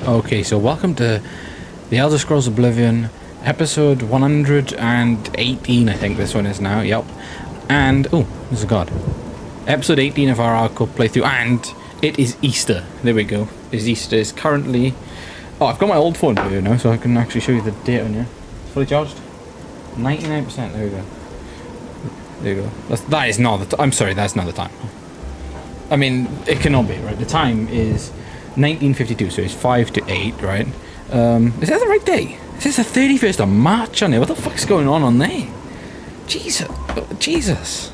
Okay, so welcome to The Elder Scrolls Oblivion, episode 118, I think this one is now, yep. And, oh, there's a god. Episode 18 of our hardcore playthrough, and it is Easter. There we go. It's Easter. It's currently... Oh, I've got my old phone here now, so I can actually show you the date on here. It's fully charged. 99%, there we go. There you go. That is not the I'm sorry, that's not the time. I mean, it cannot be, right? The time is 1952, so it's 5 to 8, right? Is that the right day? It says the 31st of March on it. What the fuck's going on there? Jesus.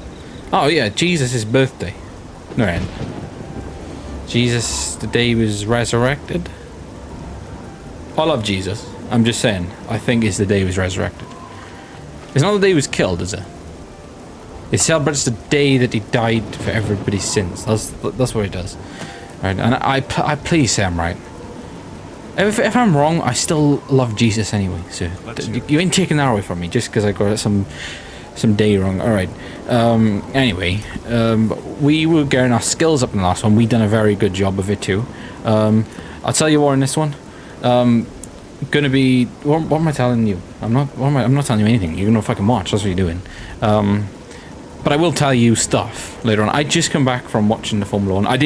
Oh yeah, Jesus' birthday. No, right. Jesus, the day he was resurrected. I love Jesus. I'm just saying, I think it's the day he was resurrected. It's not the day he was killed, is it? It celebrates the day that he died for everybody's sins. That's what it does. Right, and I please say I'm right. If I'm wrong, I still love Jesus anyway. So you ain't taking that away from me just because I got some day wrong. All right. Anyway, we were getting our skills up in the last one. We done a very good job of it too. I'll tell you more in this one. Gonna be what am I telling you? I'm not telling you anything. You're gonna fucking watch. That's what you're doing. But I will tell you stuff later on. I just come back from watching the Formula 1. I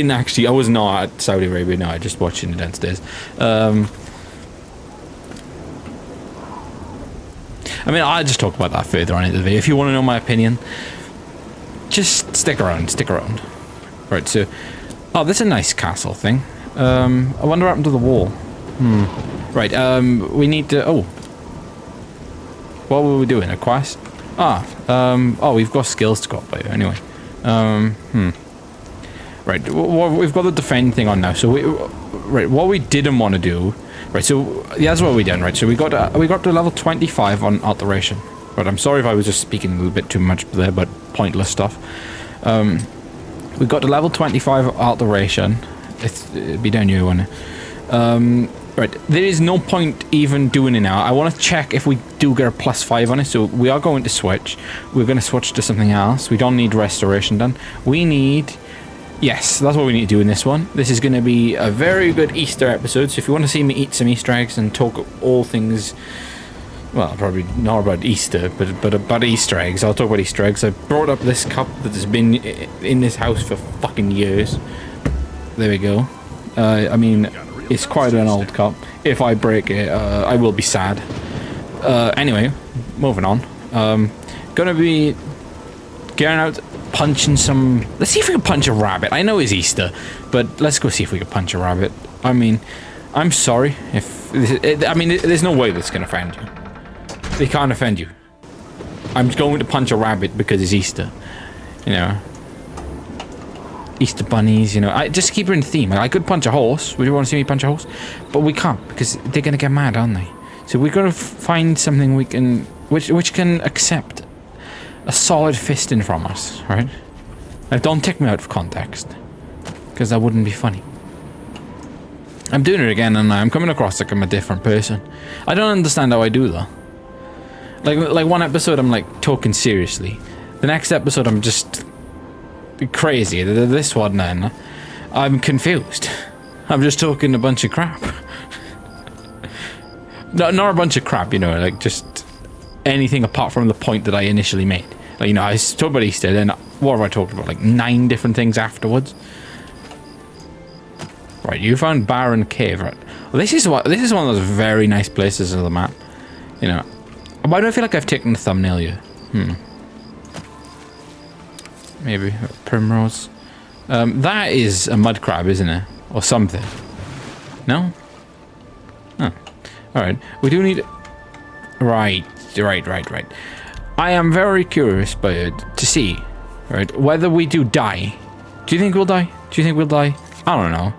was not at Saudi Arabia, no, I just watching it downstairs. I mean, I'll just talk about that further on in the video. If you want to know my opinion, just stick around. Right, so... Oh, this is a nice castle thing. I wonder what happened to the wall. Right, we need to... Oh. What were we doing? A quest? Oh, we've got skills to go up by anyway. Right, we've got the defend thing on now. So what we didn't want to do, right? So yeah, that's what we done, right? So we got up to level 25 on alteration. Right, I'm sorry if I was just speaking a little bit too much there, but pointless stuff. We got to level 25 alteration. It'd be down here, wouldn't it? Right, there is no point even doing it now. I want to check if we do get a +5 on it, so we are going to switch. We're going to switch to something else. We don't need restoration done. We need... Yes, that's what we need to do in this one. This is going to be a very good Easter episode, so if you want to see me eat some Easter eggs and talk all things... Well, probably not about Easter, but about Easter eggs. I'll talk about Easter eggs. I brought up this cup that has been in this house for fucking years. There we go. I mean... It's quite an old cup. If I break it, I will be sad. Anyway, moving on. Gonna be getting out, punching some... Let's see if we can punch a rabbit. I know it's Easter, but let's go see if we can punch a rabbit. I mean, I'm sorry if... I mean, there's no way that's gonna offend you. They can't offend you. I'm going to punch a rabbit because it's Easter. You know... Easter bunnies, you know. I just keep it in theme. I could punch a horse. Would you want to see me punch a horse? But we can't because they're gonna get mad, aren't they? So we're gonna find something we can, which can accept a solid fisting from us, right? Now don't take me out of context, because that wouldn't be funny. I'm doing it again, and I'm coming across like I'm a different person. I don't understand how I do that. Like one episode I'm like talking seriously. The next episode I'm just crazy. This one then I'm confused. I'm just talking a bunch of crap. Not a bunch of crap, you know, like just anything apart from the point that I initially made. Like, you know, I talked about Easter, then what have I talked about? Like 9 different things afterwards. Right, you found Barren Cave, right? Well, this is one of those very nice places on the map. You know, why do I feel like I've taken the thumbnail here? Maybe primrose. That is a mud crab, isn't it? Or something. No? Oh. Alright. We do need... Right. I am very curious to see, right, whether we do die. Do you think we'll die? I don't know.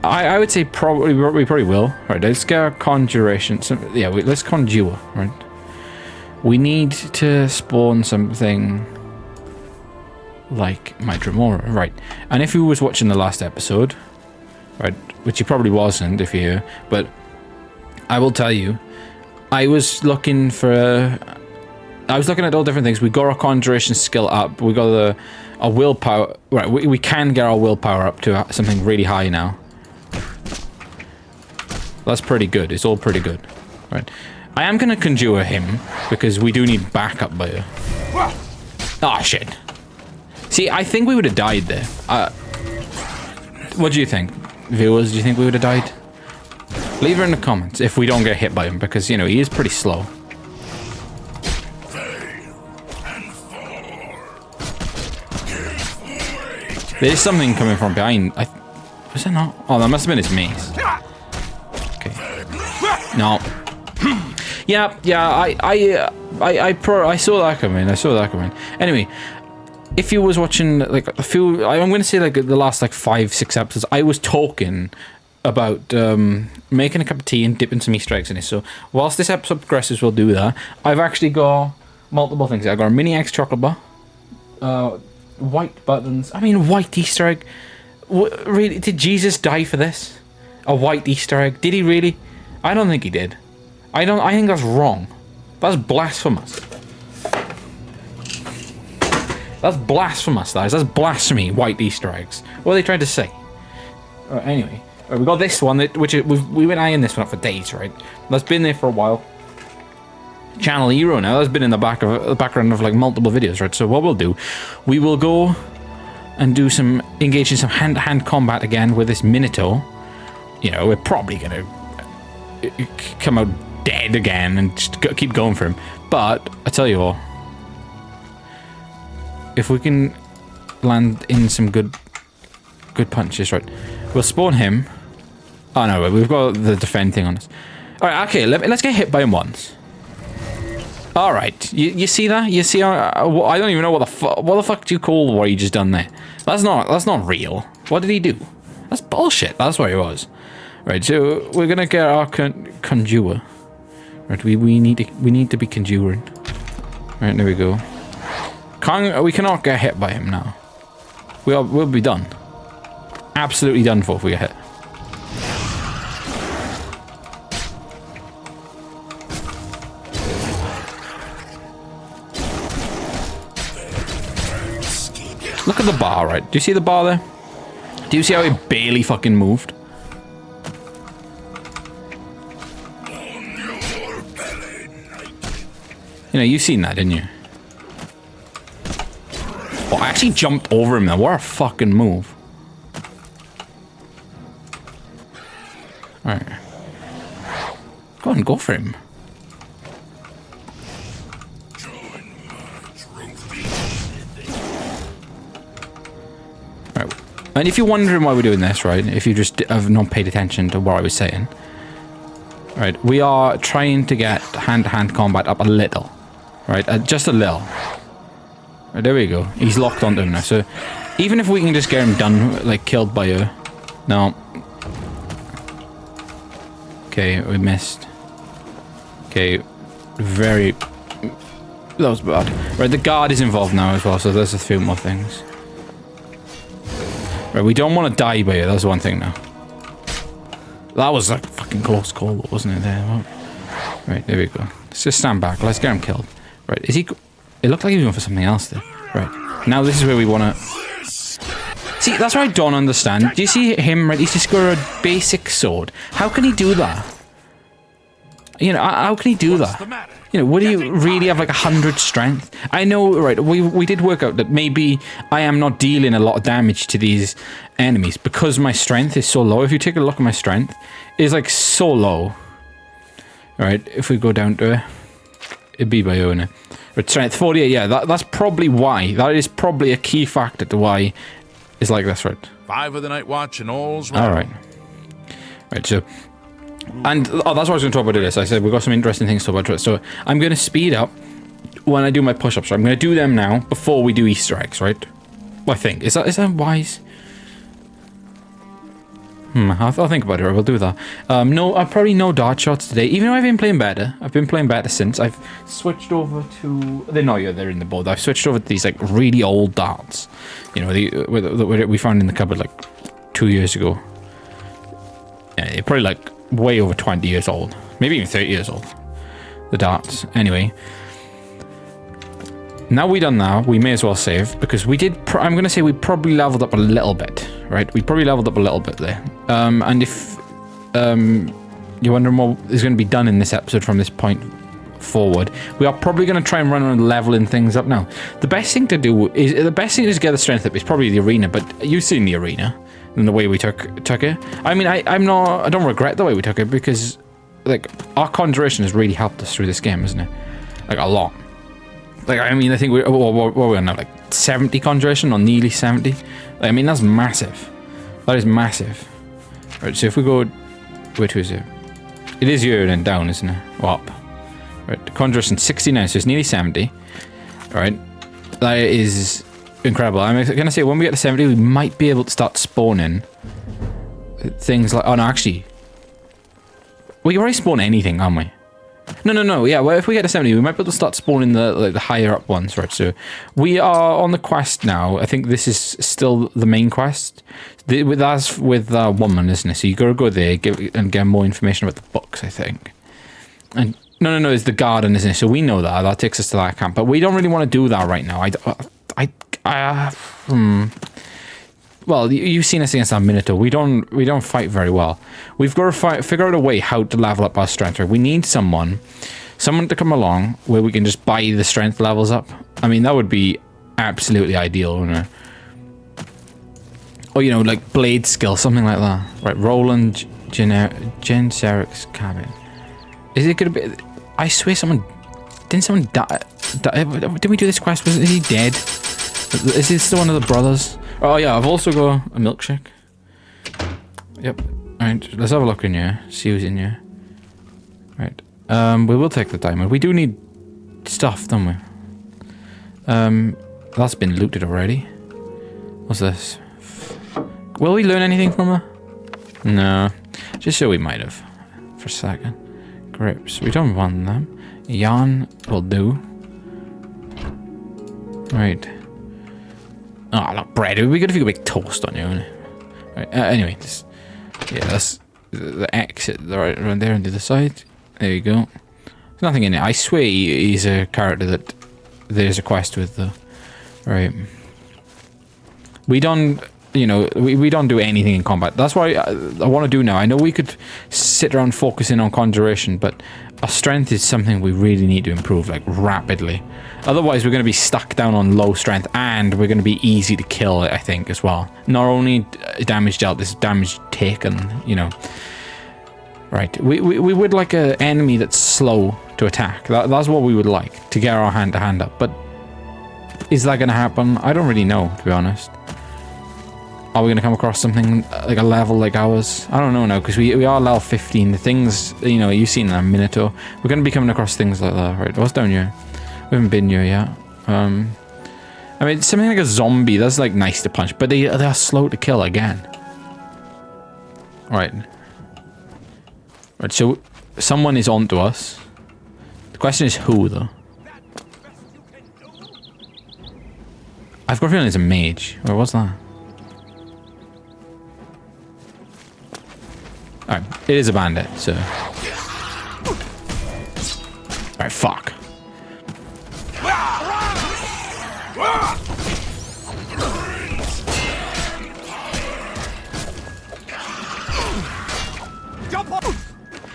I would say probably we probably will. Right, let's get our conjuration. Let's conjure, right? We need to spawn something... like my Dremora, right? And if you was watching the last episode, right, which you probably wasn't if you're here, but I will tell you, I was looking at all different things. We got our conjuration skill up. We got a willpower. Right, we can get our willpower up to something really high now. That's pretty good. It's all pretty good. Right. I am going to conjure him because we do need backup by oh, shit. See, I think we would have died there. What do you think? Viewers, do you think we would have died? Leave it in the comments if we don't get hit by him because, you know, he is pretty slow. There's something coming from behind. Was it not? Oh, that must have been his mace. Okay. No. Yeah. I saw that coming. Anyway, if you was watching like a few, I'm going to say like the last like 5-6 episodes, I was talking about making a cup of tea and dipping some Easter eggs in it. So whilst this episode progresses, we'll do that. I've actually got multiple things. I've got a mini eggs chocolate bar, white buttons. I mean, white Easter egg. Really? Did Jesus die for this? A white Easter egg? Did he really? I don't think he did. I think that's wrong. That's blasphemous. That's blasphemous, that is. That's blasphemy, white Easter eggs. What are they trying to say? Anyway, we got this one, which we've been eyeing this one up for days, right? That's been there for a while. Channel Hero now. That's been in the background of like multiple videos, right? So what we'll do, we will go and engage in some hand-to-hand combat again with this Minotaur. You know, we're probably gonna come out dead again and just keep going for him. But I tell you what, if we can land in some good punches, right? We'll spawn him. Oh no, we've got the defend thing on us. All right, okay, let's get hit by him once. All right, you see that? You see? I don't even know what the fuck do you call what he just done there? That's not real. What did he do? That's bullshit. That's what it was. Right, so we're gonna get our conjure. Right, we need to be conjuring. Right, there we go. We cannot get hit by him now. We'll be done. Absolutely done for if we get hit. Look at the bar, right? Do you see the bar there? Do you see how it barely fucking moved? You know, you've seen that, didn't you? Oh, I actually jumped over him there. What a fucking move. Alright. Go on, go for him. Right. And if you're wondering why we're doing this, right? If you just have not paid attention to what I was saying. Right, we are trying to get hand-to-hand combat up a little. Right, just a little. Right, there we go. He's locked onto him now. So even if we can just get him done, like killed by her. No. Okay, we missed. Okay, very. That was bad. Right, the guard is involved now as well, so there's a few more things. Right, we don't want to die by her. That's one thing now. That was a fucking close call, wasn't it? There. Right, there we go. Let's just stand back. Let's get him killed. Right, is he? It looked like he was going for something else there. Right, now this is where we want to. See, that's what I don't understand. Do you see him? Right, he's just got a basic sword. How can he do that? You know, how can he do that? You know, would he really have like 100 strength? I know, right? We did work out that maybe I am not dealing a lot of damage to these enemies because my strength is so low. If you take a look at my strength, it's like so low. Right, if we go down to it, it'd be by owner. But strength 48, yeah, that's probably why. That is probably a key factor to why it's like this, right? 5 of the night watch and all's well. All right. Right, so. And that's what I was going to talk about this. I said we've got some interesting things to talk about. So I'm going to speed up when I do my push-ups. So I'm going to do them now before we do Easter eggs, right? Well, I think. Is that wise? I'll think about it. We'll do that. No, probably no dart shots today. Even though I've been playing better. I've been playing better since. I've switched over to... they're in the board. I've switched over to these like really old darts. You know, the we found in the cupboard like 2 years ago. Yeah, they're probably like way over 20 years old. Maybe even 30 years old. The darts. Anyway. Now we done that, we may as well save, because we did, I'm going to say we probably leveled up a little bit, right? We probably leveled up a little bit there. And if you're wondering what is going to be done in this episode from this point forward, we are probably going to try and run around leveling things up now. The best thing to do is get the strength up. It's probably the arena, but you've seen the arena and the way we took it. I mean, I don't regret the way we took it, because like our conjuration has really helped us through this game, isn't it? Like a lot. Like, I mean, I think what are we on now? Like 70 conjuration, or nearly 70. I mean, that's massive. That is massive. Right, so if we go, which was it? It is here and then down, isn't it? Or up. Right, conjuration 69, so it's nearly 70. Alright, that is incredible. I'm gonna say when we get to 70, we might be able to start spawning things like, oh no, actually, we can already spawn anything, aren't we? No, yeah, well, if we get to 70, we might be able to start spawning the higher up ones, right? So we are on the quest now. I think this is still the main quest. That's with woman, isn't it? So you gotta go there and get more information about the books, I think. And no, it's the garden, isn't it? So we know that. That takes us to that camp. But we don't really want to do that right now. Well, you've seen us against that Minotaur. We don't fight very well. We've got to figure out a way how to level up our strength. Right? We need someone to come along where we can just buy the strength levels up. I mean, that would be absolutely ideal, wouldn't it? Or, you know, like blade skill, something like that. Right, Roland Genseric's cabin. Is it gonna be? I swear didn't someone die? Did we do this quest? Is he dead? Is this one of the brothers? Oh yeah, I've also got a milkshake. Yep. Alright, let's have a look in here. See who's in here. Right. We will take the diamond. We do need stuff, don't we? That's been looted already. What's this? Will we learn anything from her? No. Just so we might have. For a second. Grapes. We don't want them. Yarn will do. Right. Oh, look, bread. It would be good if you could make toast on you, wouldn't it? Right. Anyway, that's the exit right around there on the other side. There you go. There's nothing in it. I swear he's a character that there's a quest with, though. Right. We don't, you know, we don't do anything in combat. That's what I want to do now. I know we could sit around focusing on conjuration, but our strength is something we really need to improve, like, rapidly. Otherwise, we're going to be stuck down on low strength, and we're going to be easy to kill, I think, as well. Not only damage dealt, this damage taken, you know. Right. We would like an enemy that's slow to attack. That's what we would like, to get our hand-to-hand up. But is that going to happen? I don't really know, to be honest. Are we going to come across something like a level like ours? I don't know now, because we are level 15. The things, you know, you've seen that Minotaur. We're going to be coming across things like that, right? What's down here? We haven't been here yet. I mean, something like a zombie, that's like nice to punch, but they are slow to kill again. Right. Right, so someone is onto us. The question is who, though? I've got a feeling it's a mage. Or what's that? Alright, it is a bandit, so... Alright, fuck.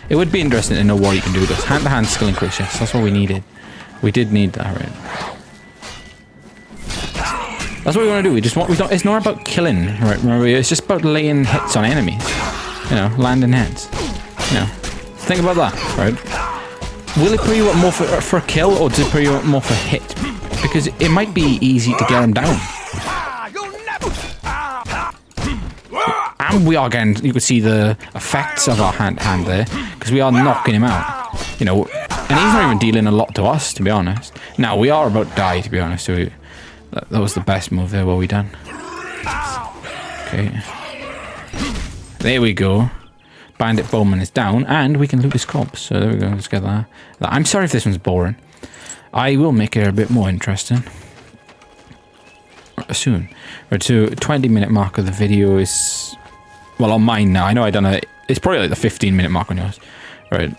It would be interesting to know what you can do with this. Hand-to-hand skill increase, yes, that's what we needed. We did need that, right? That's what we want to do. It's not about killing, right? Remember, it's just about laying hits on enemies. You know, landing heads. You know, think about that, right? Will it put you up more for a kill, or does it put you up more for hit? Because it might be easy to get them down. And we are getting, you can see the effects of our hand there, because we are knocking him out. You know, and he's not even dealing a lot to us, to be honest. Now, we are about to die, to be honest. So that was the best move there, what we done. Okay. There we go. Bandit Bowman is down, and we can loot his corpse. So there we go, let's get that. I'm sorry if this one's boring. I will make it a bit more interesting. Soon. Right, so 20-minute mark of the video is... Well, on mine now. I know I done it. It's probably like the 15-minute mark on yours. Right.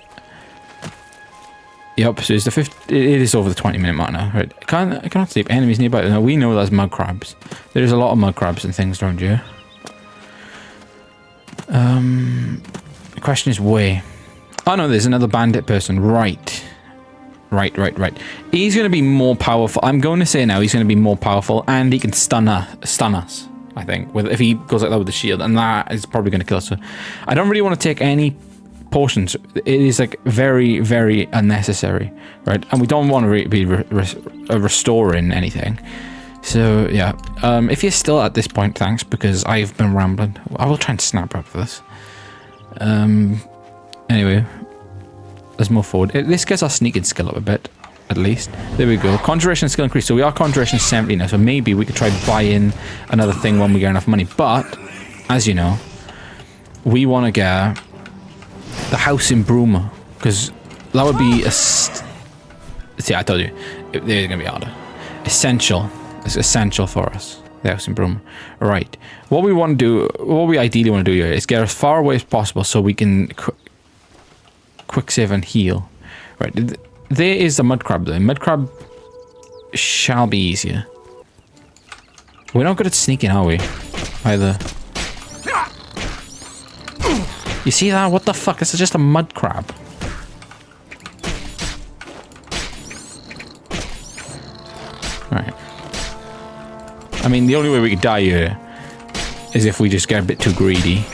Yep, so it's it is over the 20-minute mark now. Right. I cannot sleep. Enemies nearby. Now, we know there's mud crabs. There's a lot of mud crabs and things around here. The question is where. Oh no, there's another bandit person. Right. Right. He's going to be more powerful. I'm going to say now he's going to be more powerful, and he can stun us, I think, if he goes like that with the shield, and that is probably going to kill us. So I don't really want to take any potions. It is like very, very unnecessary, right? And we don't want to be restoring anything. So yeah, if you're still at this point, thanks, because I've been rambling. I will try and snap up for this. Anyway, let's move forward. This gets our sneaking skill up a bit, at least. There we go. Conjuration skill increase. So we are conjuration 70 now. So maybe we could try buy in another thing when we get enough money. But as you know, we want to get the house in Bruma, because that would be a. See, I told you, they're gonna be harder. Essential. It's essential for us. The house in Bruma. Right. What we want to do, what we ideally want to do here, is get as far away as possible so we can quick save and heal. Right. There is a mud crab though. Mud crab shall be easier. We're not good at sneaking, are we? Either. You see that? What the fuck? This is just a mud crab. Right. I mean, the only way we could die here is if we just get a bit too greedy.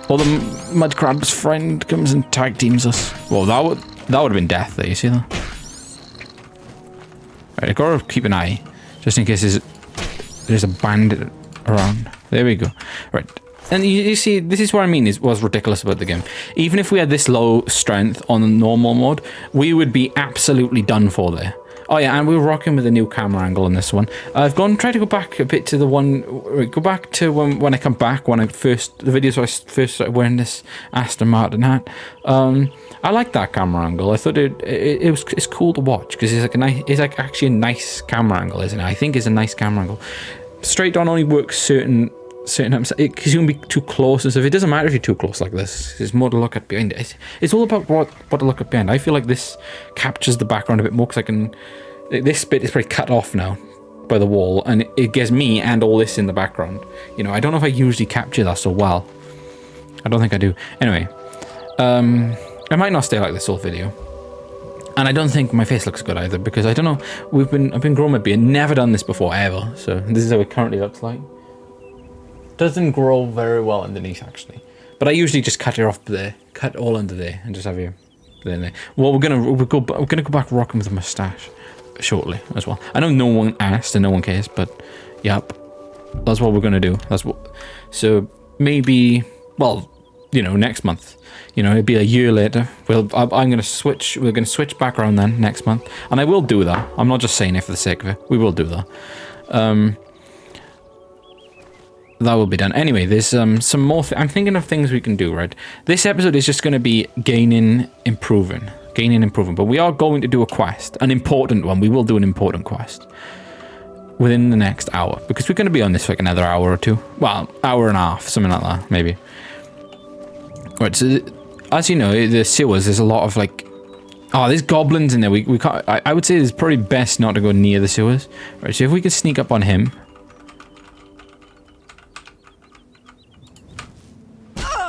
Or the mud crab's friend comes and tag teams us. Well, that would have been death there, you see that? Right, I gotta keep an eye, just in case there's a bandit around. There we go. Right. And you see, this is what I mean was ridiculous about the game. Even if we had this low strength on the normal mode, we would be absolutely done for there. Oh yeah, and we're rocking with a new camera angle on this one. I've tried to go back a bit to the one, go back to when I come back, the videos where I first started wearing this Aston Martin hat. I like that camera angle. I thought it's cool to watch because it's like actually a nice camera angle, isn't it? I think it's a nice camera angle. Straight on only works certain times because you can be too close and stuff. It doesn't matter if you're too close like this. It's more to look at behind it. It's all about what to look at behind. I feel like this captures the background a bit more because I can. This bit is pretty cut off now by the wall, and it gives me and all this in the background. You know, I don't know if I usually capture that so well. I don't think I do. Anyway, I might not stay like this whole video. And I don't think my face looks good either because I don't know. I've been growing my beard, never done this before ever. So this is how it currently looks like. Doesn't grow very well underneath actually, but I usually just cut it off there, cut all under there, and just have you there. Well, we're gonna go back rocking with a mustache shortly as well. I know no one asked and no one cares, but yep, that's what we're gonna do. So maybe, well, you know, next month. You know, it'd be a year later. We're gonna switch back around then next month, and I will do that. I'm not just saying it for the sake of it. We will do that. That will be done. Anyway, there's some more. I'm thinking of things we can do, right? This episode is just going to be gaining, improving. But we are going to do a quest, an important one. We will do an important quest within the next hour because we're going to be on this for like another hour or two. Well, hour and a half, something like that, maybe. Right. So, as you know, the sewers. There's a lot of like. Oh, there's goblins in there. We can't. I would say it's probably best not to go near the sewers. Right. So if we could sneak up on him.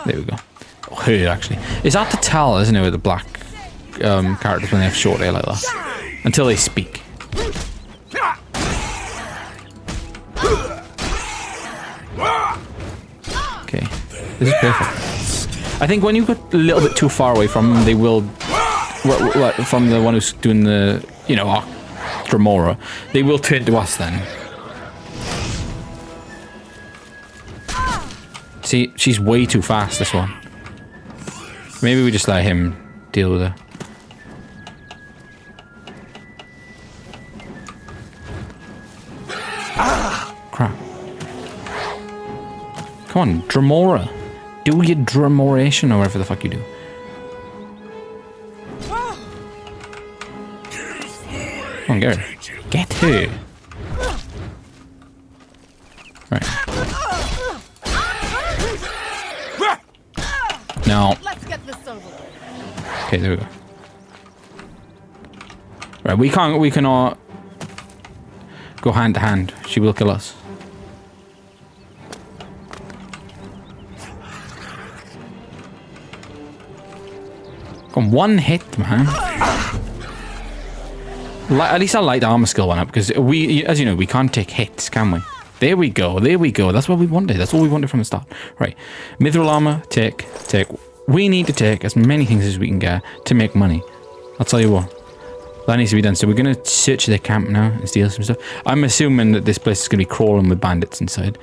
There we go. Oh, her, actually. It's hard to tell, isn't it, with the black characters when they have short hair like that. Until they speak. Okay. This is perfect. I think when you get a little bit too far away from them, they will... From the one who's doing the, you know, Dremora, they will turn to us then. See, she's way too fast, this one. Maybe we just let him deal with her. Ah! Crap. Come on, Dremora. Do your Dremoration or whatever the fuck you do. Come on, get her. Get her. Right. No. Let's get this over with. Okay, there we go. Right, we cannot go hand to hand. She will kill us. Come on, one hit, man. At least our light armor skill went up because we, as you know, we can't take hits, can we? There we go. There we go. That's what we wanted. That's all we wanted from the start. Right. Mithril armor, take. We need to take as many things as we can get to make money. I'll tell you what. That needs to be done. So we're going to search their camp now and steal some stuff. I'm assuming that this place is going to be crawling with bandits inside.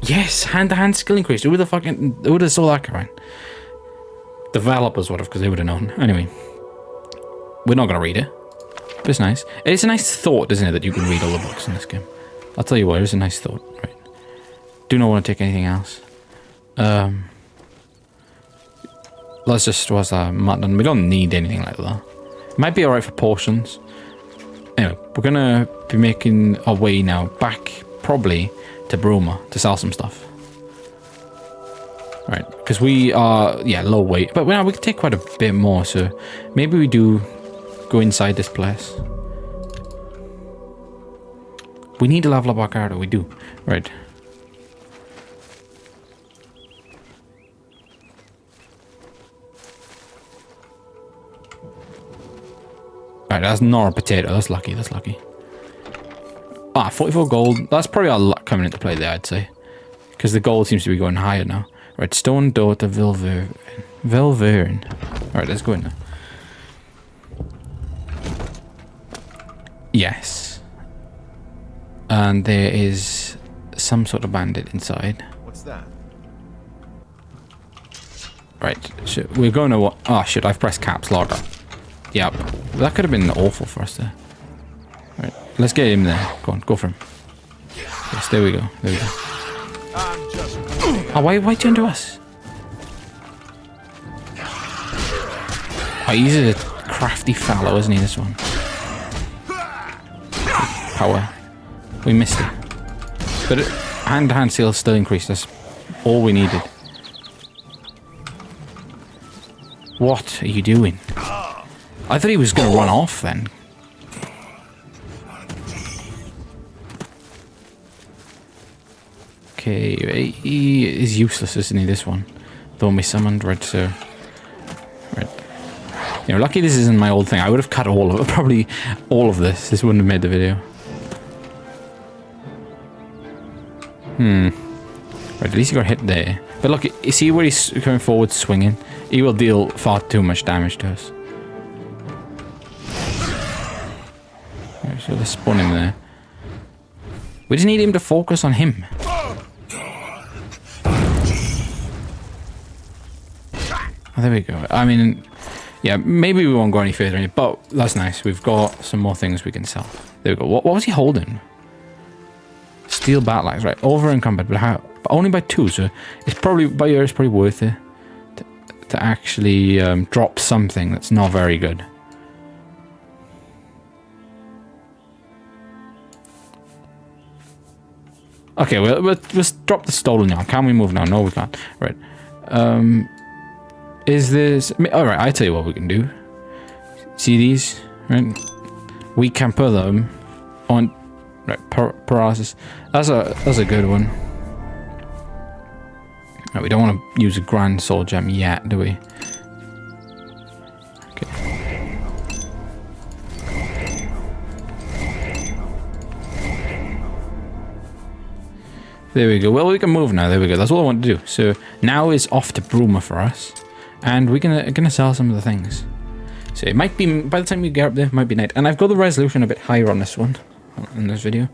Yes, hand-to-hand skill increase. Who would have saw that coming? Developers would have, because they would have known. Anyway. We're not going to read it. But it's nice. It's a nice thought, isn't it, that you can read all the books in this game. I'll tell you what, it's a nice thought. Right. Do not want to take anything else. Let's just, what's that? Mutton. We don't need anything like that. Might be alright for portions. Anyway, we're gonna be making our way now back, probably, to Bruma to sell some stuff. Right, because we are, yeah, low weight. But well, we can take quite a bit more, so maybe we do go inside this place. We need to level up our character, we do. Right. Right, that's not a potato, that's lucky, that's lucky. Ah, 44 gold, that's probably our luck coming into play there, I'd say. Because the gold seems to be going higher now. Right, stone door to Vilvern. Alright, let's go in now. Yes. And there is some sort of bandit inside. What's that? Right, so we're going to... Oh shit, I've pressed caps lock. Yep, that could have been awful for us there. Right, let's get him there. Go on, go for him. Yes, there we go. There we go. Oh, why turn to us? Oh, he's a crafty fellow, isn't he, this one? Power. We missed it. But hand-to-hand skills still increased. That's all we needed. What are you doing? I thought he was going to run off then. Okay, he is useless, isn't he, this one? The one we summoned, right, so... Right. You know, lucky this isn't my old thing. I would have cut all of it, probably all of this. This wouldn't have made the video. Right, at least he got hit there. But look, you see where he's coming forward swinging? He will deal far too much damage to us. Right, so let's spawn him there. We just need him to focus on him. Oh, there we go. I mean, yeah, maybe we won't go any further, but that's nice. We've got some more things we can sell. There we go. What was he holding? Steel battle axe, right? Over encumbered, but how? But only by 2, so it's probably by year. It's probably worth it to actually drop something that's not very good. Okay, well, let's drop the stolen now. Can we move now? No, we can't. Right. Is this... Alright, I tell you what we can do. See these? Right? We can put them on... Right, paralysis. That's a good one. Right, we don't want to use a grand soul gem yet, do we? Okay. There we go. Well, we can move now. There we go. That's all I want to do. So now is off to Bruma for us. And we're gonna sell some of the things. So it might be, by the time we get up there, it might be night. And I've got the resolution a bit higher on this one, in this video.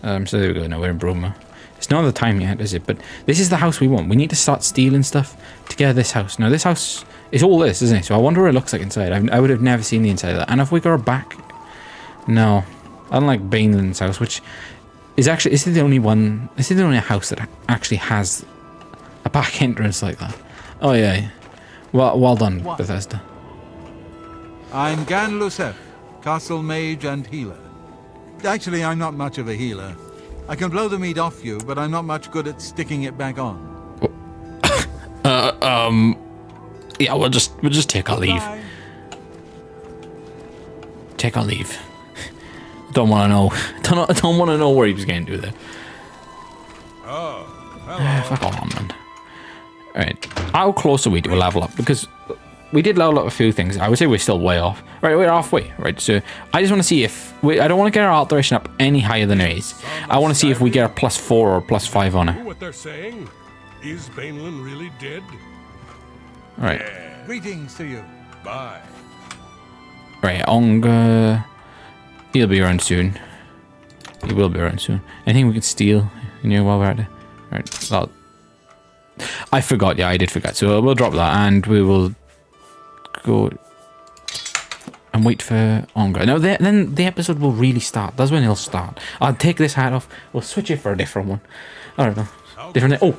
So there we go. Now we're in Bruma. It's not the time yet, is it? But this is the house we want. We need to start stealing stuff to get this house. Now this house is all this, isn't it? So I wonder what it looks like inside. I would have never seen the inside of that. And if we go back, no, unlike Baneland's house, which is actually, is it the only one? Is it the only house that actually has a back entrance like that? Oh yeah. Well done, Bethesda. I'm Gan Lusef, castle mage and healer. Actually, I'm not much of a healer. I can blow the meat off you, but I'm not much good at sticking it back on. Yeah, we'll just take our leave. Bye. Take our leave. Don't want to know. Don't want to know where he was going to do there. Oh, hello. Fuck on, man. Alright, how close are we to a level up? Because we did level up a few things. I would say we're still way off. Right, we're halfway. Right, so I just want to see if I don't want to get our alteration up any higher than it is. I want to see if we get a +4 or +5 on it. What they're saying? Is Bainland really dead? Right. Greetings to you. Bye. Right, Onga. He'll be around soon. He will be around soon. Anything we can steal, while we're at it? Right, well, I forgot. Yeah, I did forget. So we'll drop that, and we will go and wait for Onga. Now, then the episode will really start. That's when it'll start. I'll take this hat off. We'll switch it for a different one. I don't know. Different. Oh.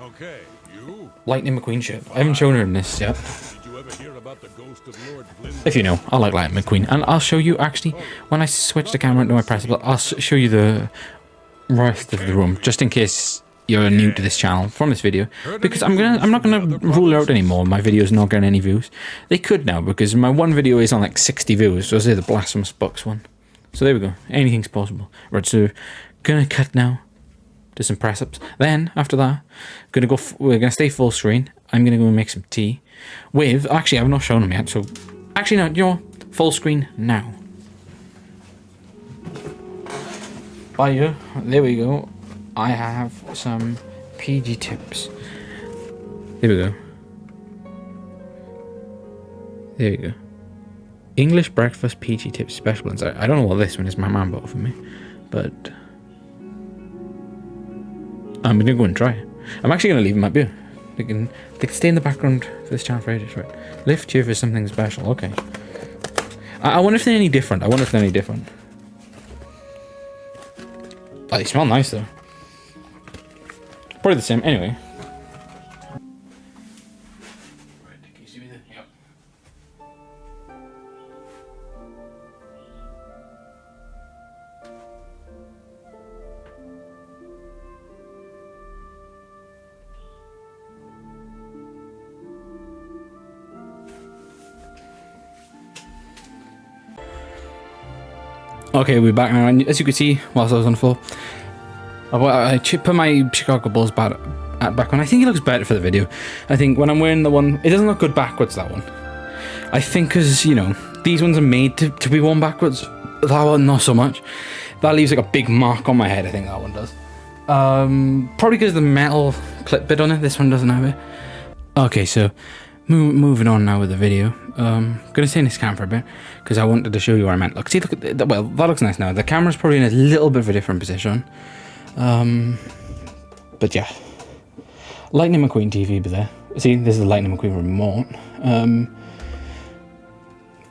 Okay, you. Lightning McQueen shirt. I haven't shown her in this yet. Did you ever hear about the ghost of Lord Flynn? If you know, I like Lightning McQueen, and I'll show you actually when I switch the camera into my press. I'll show you the rest of the room, just in case you're new to this channel from this video, because I'm not gonna rule it out anymore. My videos not getting any views. They could now, because my one video is on like 60 views. So I say the Blasphemous Bucks one. So there we go. Anything's possible. Right, so gonna cut now to some press ups. Then after that, we're gonna stay full screen. I'm gonna go and make some tea with. Actually, I've not shown them yet. So actually, no, full screen now. By you. There we go. I have some PG tips. There we go. There we go. English breakfast PG tips special ones. I don't know what this one is. My mum bought it for me, but I'm gonna go and try it. I'm actually gonna leave them up here. They can stay in the background for this channel for ages, right? Lift here for something special. Okay. I wonder if they're any different. Oh, they smell nice though. Probably the same. Anyway. Okay, we're back now, and as you can see, whilst I was on the floor, I put my Chicago Bulls back on. I think it looks better for the video. I think when I'm wearing the one, it doesn't look good backwards, that one. I think because, these ones are made to be worn backwards. That one, not so much. That leaves like a big mark on my head, I think that one does. Probably because the metal clip bit on it, this one doesn't have it. Okay, so moving on now with the video. Gonna stay in this cam for a bit because I wanted to show you what I meant. Look at that. Well, that looks nice now. The camera's probably in a little bit of a different position. But yeah, Lightning McQueen TV be there. See, this is the Lightning McQueen remote.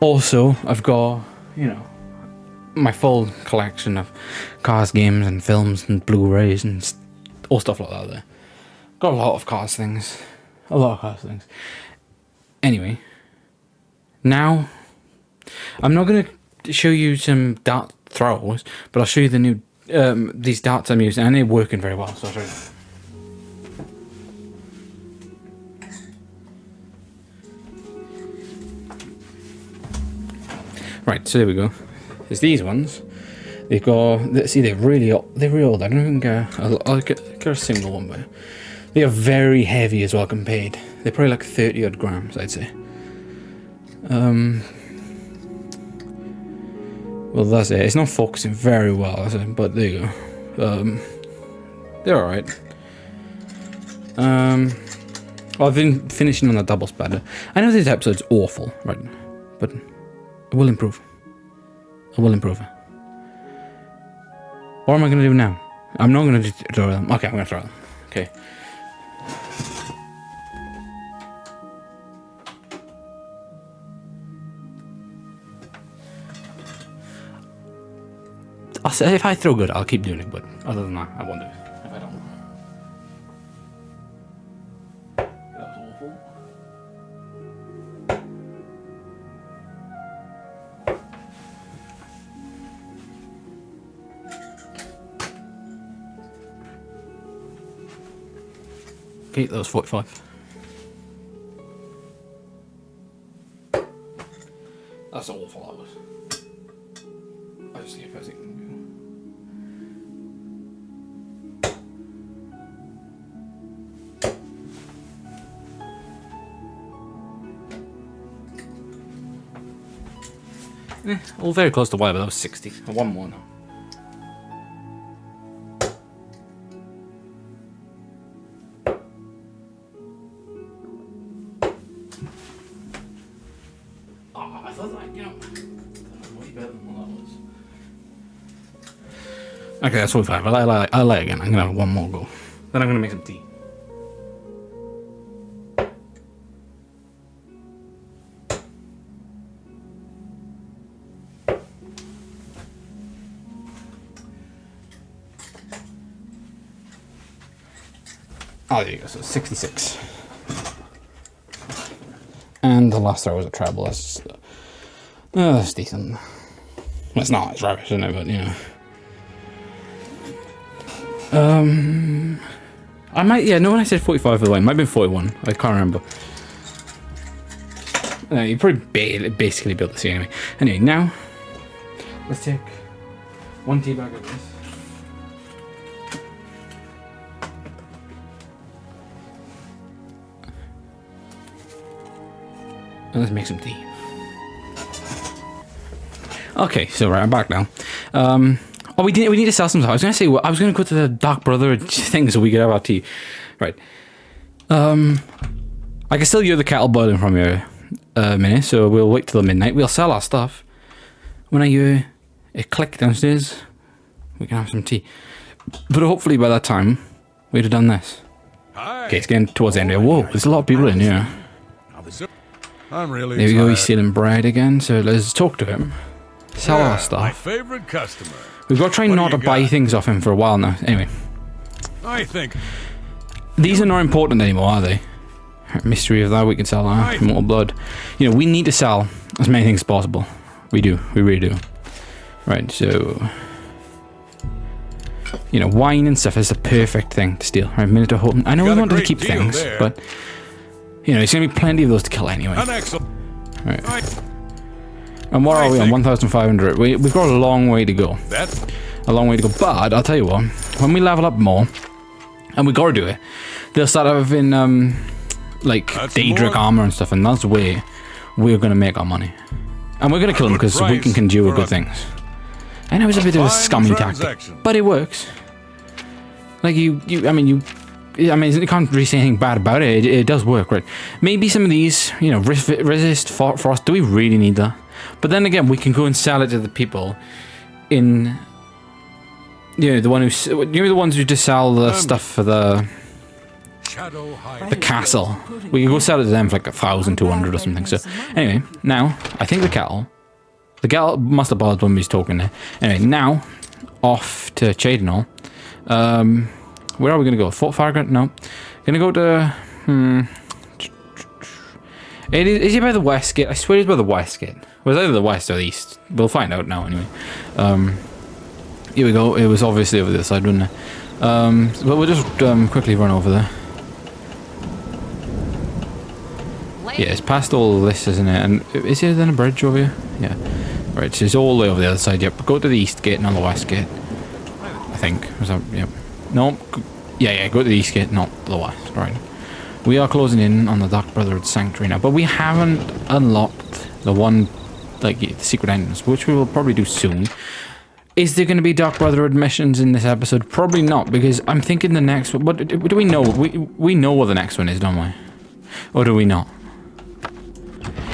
Also, I've got, my full collection of Cars games and films and Blu-rays and all stuff like that there. Got a lot of Cars things. Anyway, now, I'm not going to show you some dart throws, but I'll show you the new, these darts I'm using, and they're working very well, so I'll show you. Right, so there we go. There's these ones. They've got, see, they're really old. I don't even get, I'll get a single one, but they are very heavy as well compared. They're probably like 30 odd grams, I'd say. Well, that's it. It's not focusing very well, but there you go. They're alright. I've been finishing on the double splatter. I know this episode's awful, right? But it will improve. What am I going to do now? I'm not going to throw them. Okay, I'm going to throw them. Okay. I'll say if I throw good, I'll keep doing it, but other than that, I won't do it if I don't. That was awful. Okay, that was 45. That's awful, that was. I'll just see if I can do. All very close to whatever, that was 60. One more now. Oh, I thought that, that was way better than what that was. Okay, that's 45. I lie again. I'm gonna have one more go. Then I'm gonna make some tea. Oh, there you go. So 66. And the last throw was a treble. That's decent. Well, it's not. It's rubbish, isn't it? But, you know. I might, yeah, no, when I said 45 for the line, it might have been 41. I can't remember. You probably basically built this anyway. Anyway, now, let's take one tea bag of this. And let's make some tea. Okay, so right, I'm back now. Oh, we need to sell some stuff. I was gonna say, I was gonna go to the Dark Brotherhood thing so we could have our tea. Right. I can still hear the kettle boiling from here a minute, so we'll wait till midnight. We'll sell our stuff. When I hear a click downstairs, we can have some tea. But hopefully by that time, we'd have done this. Hi. Okay, it's getting towards the end here. Whoa, there's a lot of people in here. I'm really There we go, tired. he's stealing bread again, so let's talk to him. Sell our My stuff. favorite customer. We've got to try What do not to you buy got? things off him for a while now. Anyway, I think. these are not important anymore, are they? Mystery of that, we can sell that. Right. Immortal blood. You know, we need to sell as many things as possible. We do. We really do. Right, so... You know, wine and stuff is the perfect thing to steal. Right, minute of hope. I know Got we a wanted to great keep deal things, there. but... You know, there's going to be plenty of those to kill anyway. An excellent. Right. And what are we on? 1,500. We've got a long way to go. That's A long way to go. But, I'll tell you what. When we level up more, and we gotta do it, they'll start having, like, That's Daedric more. armor and stuff, and that's where we're gonna make our money. And we're gonna kill them Good because we price can conjure for good a things. I know it's a bit of a fine scummy tactic, transaction. but it works. Like, you can't really say anything bad about it. It does work, right? Maybe some of these, you know, resist frost. Do we really need that? But then again, we can go and sell it to the people in, you know, the ones who just sell the stuff for the shadow high. castle. We can go sell it to them for like 1,200 or something. So anyway, now I think the kettle must have bothered when we was talking there. Anyway, now off to Chadenall. Where are we gonna go? Fort Farragut? No. Gonna go to Is he by the west gate? I swear he's by the west gate. Well, it's either the west or the east. We'll find out now anyway. Here we go. It was obviously over the other side, wasn't it? But we'll just quickly run over there. Yeah, it's past all this, isn't it? And is there then a bridge over here? Yeah. Right, so it's all the way over the other side. Yep. Go to the east gate, not the west gate. I think. Was that? Yep. No. Yeah. Go to the east gate, not the west. Right. We are closing in on the Dark Brotherhood Sanctuary now, but we haven't unlocked the one, like, the secret entrance, which we will probably do soon. Is there going to be Dark Brotherhood missions in this episode? Probably not, because I'm thinking the next one... What do we know? We know what the next one is, don't we? Or do we not?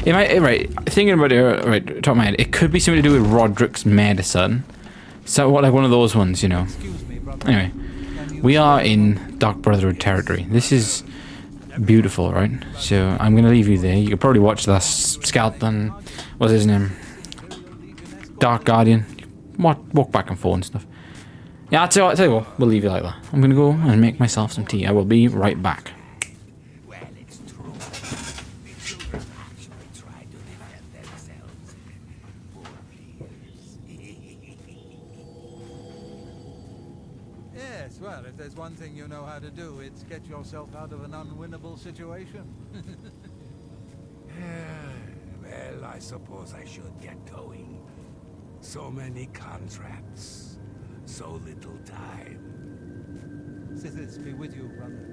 It might... Right, thinking about it, right, top of my head, it could be something to do with Roderick's medicine. So, what, like one of those ones, you know? Excuse me, brother. Anyway, we are in Dark Brotherhood territory. This is beautiful, right? So, I'm going to leave you there. You could probably watch the skeleton... What's his name? Dark Guardian. Walk back and forth and stuff. Yeah, I'll tell you what, we'll leave it like that. I'm gonna go and make myself some tea. I will be right back. Well, it's true. The children actually tried to defend themselves. Poor please. Yes, well, if there's one thing you know how to do, it's get yourself out of an unwinnable situation. Well, I suppose I should get going. So many contracts, so little time. Sithis be with you, brother.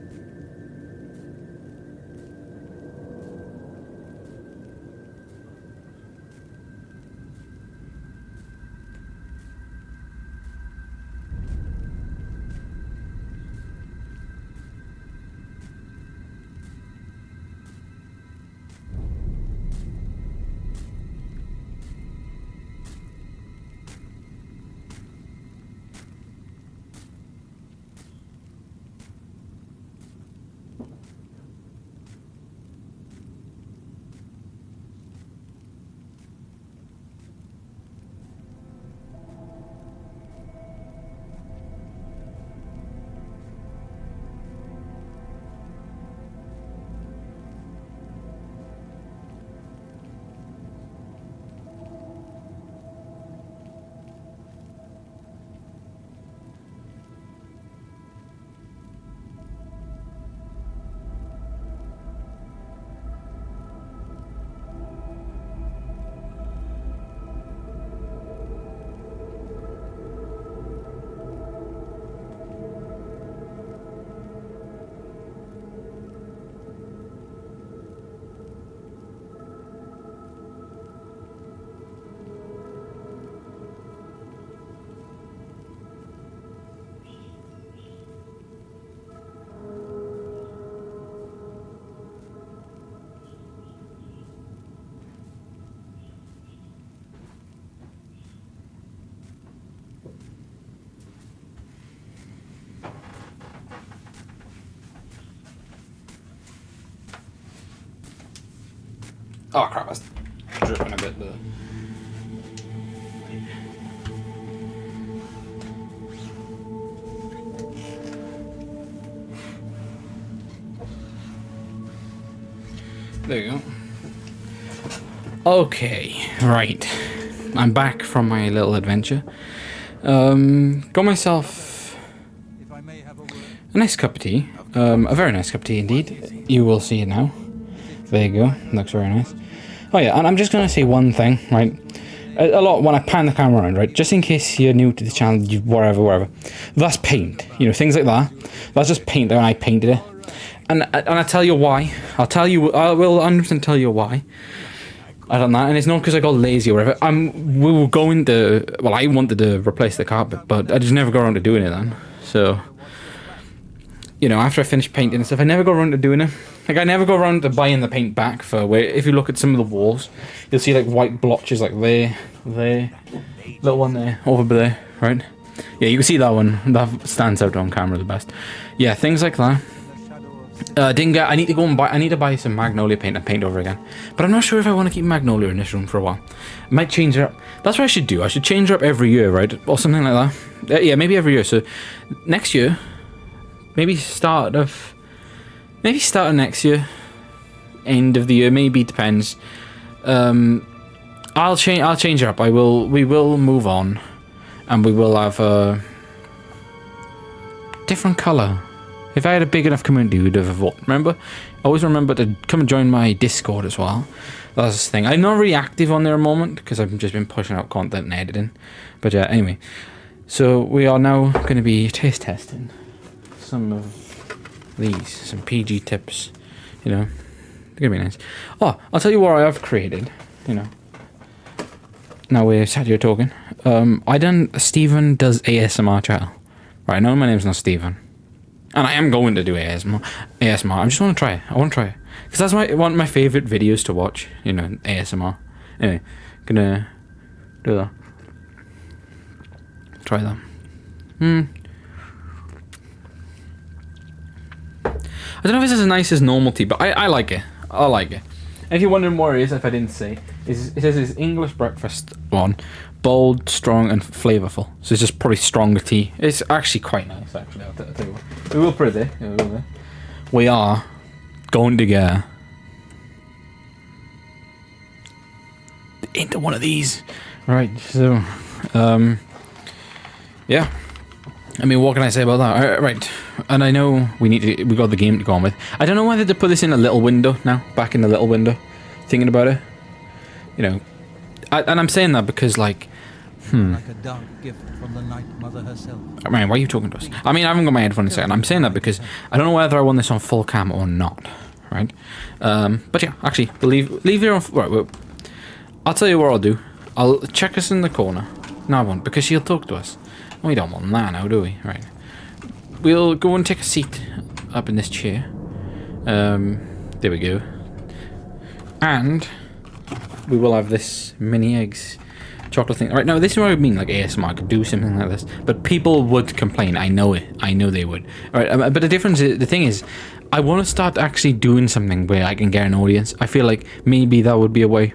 Oh crap, that's dripping a bit there. There you go. Okay, right. I'm back from my little adventure. Got myself If I may have a word. a nice cup of tea. A very nice cup of tea indeed. You will see it now. There you go. Looks very nice. Oh yeah, and I'm just gonna say one thing, right? A lot when I pan the camera around, right? Just in case you're new to the channel, wherever. That's paint. You know, things like that. That's just paint when I painted it. And I tell you why. I will 100% tell you why I done that. And it's not because I got lazy or whatever. We were going to, well, I wanted to replace the carpet, but I just never got around to doing it then. So, you know, after I finished painting and stuff, I never got around to doing it. Like, I never go around to buying the paint back for where, if you look at some of the walls, you'll see like white blotches like there, little one there, over there, right? Yeah, you can see that one. That stands out on camera the best. Yeah, things like that. I need to go and buy. I need to buy some magnolia paint and paint over again. But I'm not sure if I want to keep magnolia in this room for a while. I might change it up. That's what I should do. I should change it up every year, right, or something like that. Yeah, maybe every year. So next year, maybe start of next year, end of the year, maybe, depends. I'll change it up. We will move on, and we will have a different color. If I had a big enough community, we'd have a vote. Remember? Always remember to come and join my Discord as well. That's the thing. I'm not really active on there a moment because I've just been pushing out content and editing. But yeah, anyway. So we are now going to be taste testing some of these, some PG tips. You know, they're going to be nice. Oh, I'll tell you what I have created. You know, now we're sat here talking. I done Stephen does ASMR channel. Right, no, my name's not Stephen. And I am going to do ASMR. I just want to try it. I want to try it. Because that's one of my favourite videos to watch. You know, ASMR. Anyway, gonna do that. Try that. I don't know if it's as nice as normal tea, but I like it. I like it. And if you're wondering what it is, if I didn't say, it says it's English breakfast one. Bold, strong, and flavourful. So it's just probably stronger tea. It's actually quite nice, actually. I'll tell you what. We will put it there. Yeah, we will there. We are going to get into one of these. Right, so, yeah. I mean, what can I say about that? Right, and I know we got the game to go on with. I don't know whether to put this in a little window now, back in the little window, thinking about it. You know, and I'm saying that because, like, Like a dark gift from the Night Mother herself. Man, why are you talking to us? I mean, I haven't got my headphones in. I'm saying that because I don't know whether I want this on full cam or not, right? But yeah, actually, leave it on. Right, I'll tell you what I'll do. I'll check us in the corner. No, I won't, because she'll talk to us. We don't want that now, do we? Right. We'll go and take a seat up in this chair. There we go. And we will have this mini eggs chocolate thing. Right, now this is what I mean, like ASMR. I could do something like this, but people would complain. I know it. I know they would. All right, but the thing is, I want to start actually doing something where I can get an audience. I feel like maybe that would be a way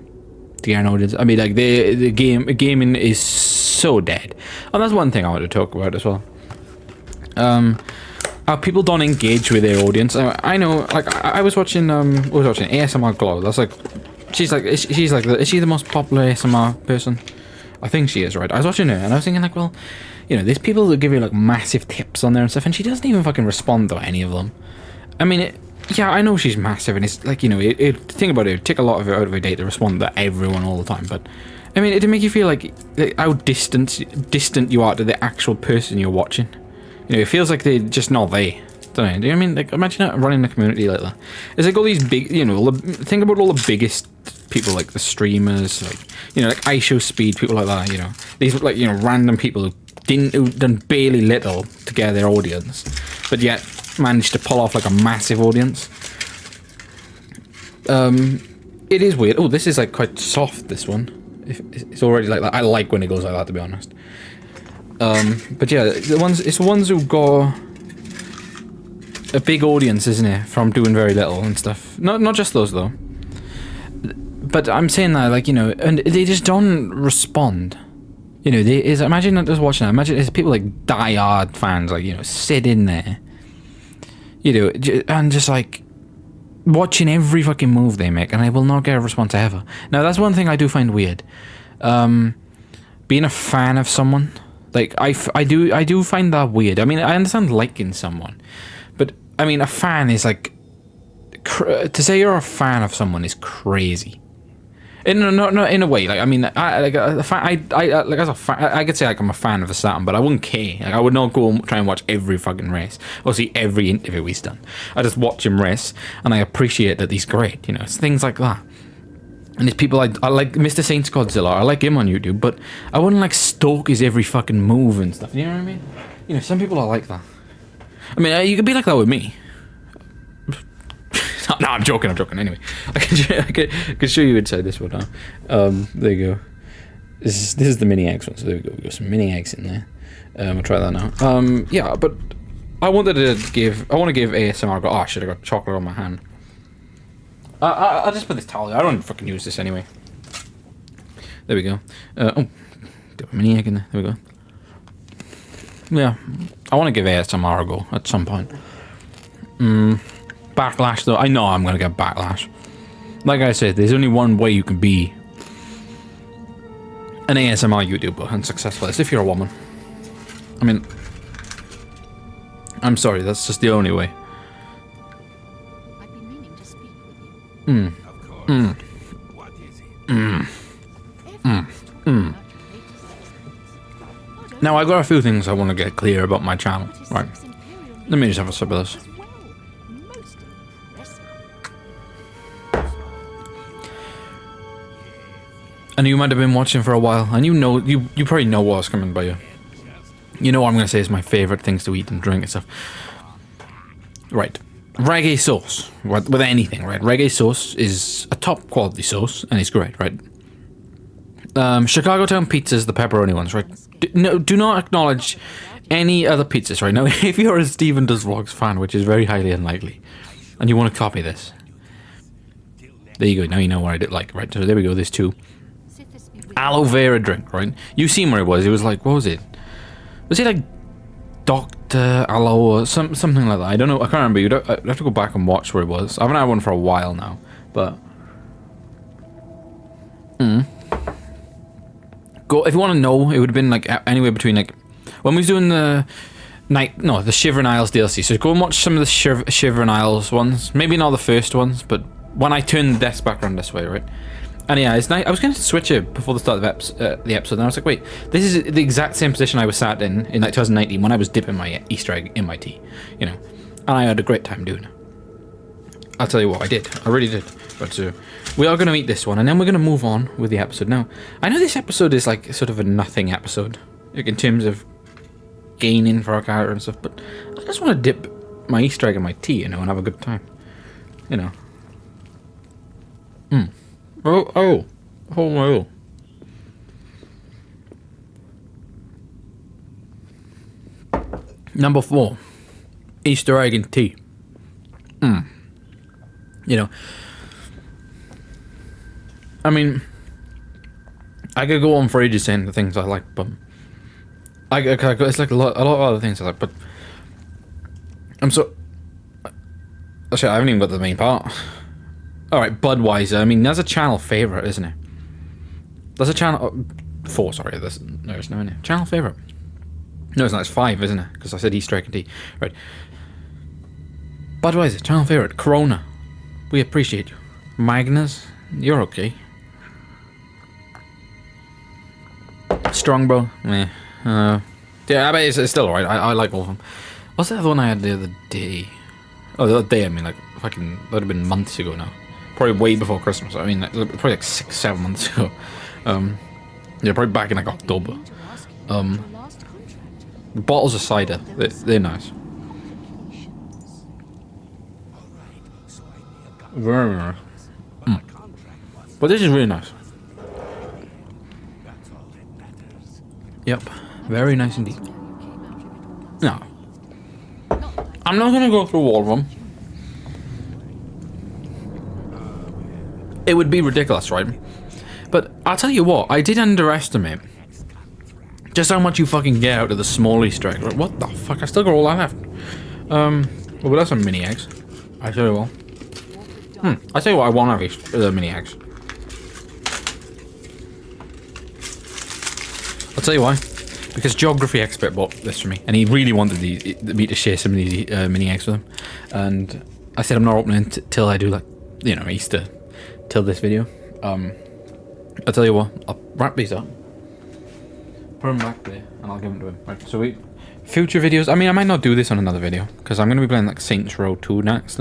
to get an audience. I mean, like the gaming is so dead, and that's one thing I want to talk about as well. How people don't engage with their audience. I know, like I was watching ASMR Glow. That's like, is she the most popular ASMR person? I think she is, right? I was watching her and I was thinking, like, well, you know, there's people that give you like massive tips on there and stuff, and she doesn't even fucking respond to any of them. I mean, yeah, I know she's massive, and it's like, you know, think about it, it'd take a lot of it out of her day to respond to everyone all the time, but I mean, it'd make you feel like how distant you are to the actual person you're watching. You know, it feels like they're just not there. Don't know? Do you know what I mean? Like, imagine running a community like that. It's like all these big, you know, think about all the biggest people, like the streamers, like, you know, like IShowSpeed, people like that. You know, these like, you know, random people who've done barely little to get their audience, but yet managed to pull off like a massive audience. It is weird. Oh, this is like quite soft. This one. It's already like that. I like when it goes like that, to be honest. But yeah, it's the ones who got a big audience, isn't it, from doing very little and stuff. Not just those though. but I'm saying that, like, you know, and they just don't respond. You know, imagine not just watching that. Imagine it's people like die-hard fans, like, you know, sit in there, you know, and just like watching every fucking move they make, and I will not get a response ever. Now, that's one thing I do find weird. Being a fan of someone, like, I do find that weird. I mean, I understand liking someone, but I mean, a fan is like, to say you're a fan of someone is crazy. Not in a way. Like, I mean, I could say like I'm a fan of a certain, but I wouldn't care. Like, I would not go and try and watch every fucking race or see every interview he's done. I just watch him race, and I appreciate that he's great. You know, it's things like that. And there's people I like Mr. Saints Godzilla. I like him on YouTube, but I wouldn't like stalk his every fucking move and stuff. You know what I mean? You know, some people are like that. I mean, you could be like that with me. No, I'm joking. Anyway, I can show you inside this one now. There you go. This is the mini eggs one. So there we go. We got some mini eggs in there. I'll try that now. Yeah, but I want to give ASMR. Oh, I should have got chocolate on my hand. I'll just put this towel there. I don't fucking use this anyway. There we go. Oh, got a mini egg in there. There we go. Yeah, I want to give ASMR a go at some point. Backlash though, I know I'm gonna get backlash. Like I said, there's only one way you can be an ASMR YouTuber and successful. It's if you're a woman. I mean, I'm sorry, that's just the only way. I've been meaning to speak with you. Of course. What is it? Now I got a few things I want to get clear about my channel. Right. Let me just have a sip of this. And you might have been watching for a while, and you know, you probably know what's coming by you. You know what I'm going to say is my favourite things to eat and drink and stuff. Right. Reggae sauce. With anything, right? Reggae sauce is a top quality sauce, and it's great, right? Chicago Town pizzas, the pepperoni ones, right? Do not acknowledge any other pizzas, right? Now, if you're a Steven Does Vlogs fan, which is very highly unlikely, and you want to copy this, there you go. Now you know what I did like, right? So there we go. There's two. Aloe vera drink, right? You seen where it was. It was like, what was it? Was it like Dr. Aloe or something like that? I don't know. I can't remember. I'd have to go back and watch where it was. I haven't had one for a while now, but go if you want to know. It would have been like anywhere between like when we was doing the the Shivering Isles DLC. So go and watch some of the Shivering Isles ones. Maybe not the first ones, but when I turned the desk back around this way, right? And yeah, it's nice. I was going to switch it before the start of the episode, and I was like, wait, this is the exact same position I was sat in like 2019 when I was dipping my Easter egg in my tea, you know, and I had a great time doing it. I'll tell you what, I did. I really did. But we are going to eat this one, and then we're going to move on with the episode. Now, I know this episode is like sort of a nothing episode, like in terms of gaining for our character and stuff, but I just want to dip my Easter egg in my tea, you know, and have a good time, you know. Oh. Number 4. Easter egg and tea. You know. I mean, I could go on for ages saying the things I like, but it's like a lot of other things I like, but actually, I haven't even got the main part. Alright, Budweiser. I mean, that's a channel favourite, isn't it? That's a channel... 4, sorry. No, it's no in it. Channel favourite. No, it's not. It's 5, isn't it? Because I said Easter egg and tea. Right. Budweiser, channel favourite. Corona. We appreciate you. Magnus, you're okay. Strongbow. Meh. Yeah, I bet it's still alright. I like all of them. What's the other one I had the other day? Oh, the other day, I mean, like, fucking... That would have been months ago now. Probably way before Christmas. I mean, like, probably like 6-7 months ago. Yeah, probably back in like October. Bottles of cider, they're nice. Very nice. But this is really nice. Yep, very nice indeed. No, I'm not gonna go through all of them. it would be ridiculous, right? But I'll tell you what, I did underestimate just how much you fucking get out of the small Easter egg. Right? What the fuck? I still got all that left. Well, that's some mini eggs. I tell you what. I tell you what, I want to have the mini eggs. I'll tell you why. Because geography expert bought this for me, and he really wanted me to share some of these mini eggs with him. And I said I'm not opening till I do, like, you know, Easter, till this video. I'll tell you what, I'll wrap these up, put them back there, and I'll give them to him. Right, so future videos, I mean, I might not do this on another video, because I'm going to be playing, like, Saints Row 2 next,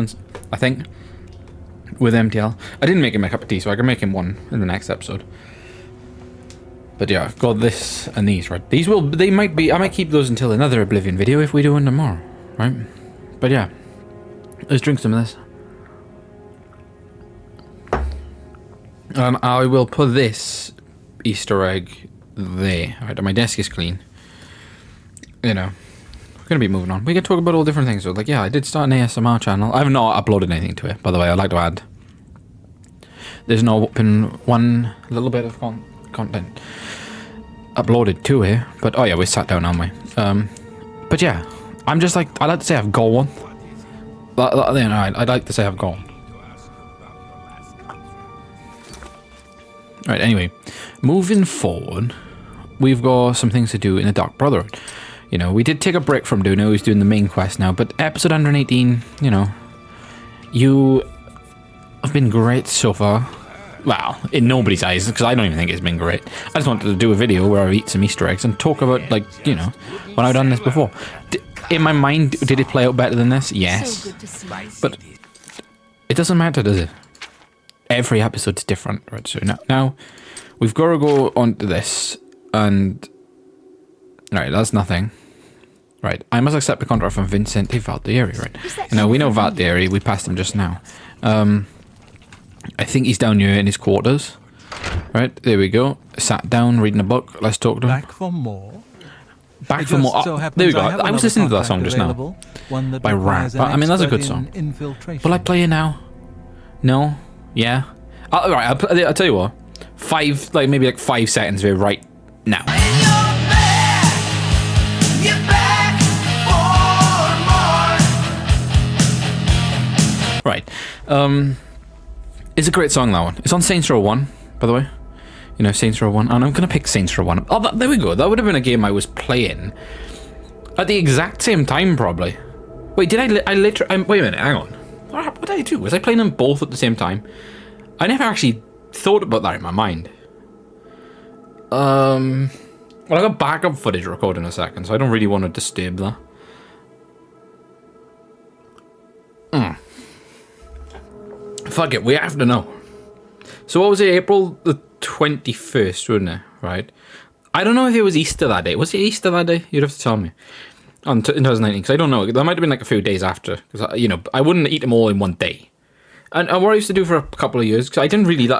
I think, with MTL. I didn't make him a cup of tea, so I can make him one in the next episode. But yeah, I've got this and these, right? I might keep those until another Oblivion video if we do one tomorrow, right? But yeah, let's drink some of this. I will put this Easter egg there. Alright, my desk is clean. You know, we're going to be moving on. We can talk about all different things. So, like, yeah, I did start an ASMR channel. I have not uploaded anything to it, by the way. I'd like to add. There's been one little bit of content uploaded to it. But, oh yeah, we sat down, aren't we? But yeah, I'm just like, I'd like to say I've got one. You know, I'd like to say I've got one. Right, anyway, moving forward, we've got some things to do in the Dark Brotherhood. You know, we did take a break from doing it, he's doing the main quest now, but episode 118, you know, you have been great so far. Well, in nobody's eyes, because I don't even think it's been great. I just wanted to do a video where I eat some Easter eggs and talk about, like, you know, when I've done this before. In my mind, did it play out better than this? Yes. But it doesn't matter, does it? Every episode's different, right? So now we've got to go on to this, and right, that's nothing. Right, I must accept the contract from Vincente Valdieri, right? Now we know Valdieri, we passed him just now. I think he's down here in his quarters. Right, there we go. Sat down, reading a book. Let's talk to him. Back for more. Back for more. Oh, there we go. I was listening to that song just now. By Rap. I mean, that's a good song. Will I play it now? No? Yeah? Right, I'll tell you what. Maybe 5 seconds of it right now. Right. It's a great song, that one. It's on Saints Row 1, by the way. You know, Saints Row 1. And I'm going to pick Saints Row 1. Oh, there we go. That would have been a game I was playing at the exact same time, probably. Wait, did I literally... wait a minute, hang on. What did I do? Was I playing them both at the same time? I never actually thought about that in my mind. Well, I got backup footage recorded in a second, so I don't really want to disturb that. Fuck it, we have to know. So what was it, April the 21st, wasn't it? Right? I don't know if it was Easter that day. Was it Easter that day? You'd have to tell me. In 2019, because I don't know. That might have been like a few days after. Because, you know, I wouldn't eat them all in one day. And what I used to do for a couple of years, because I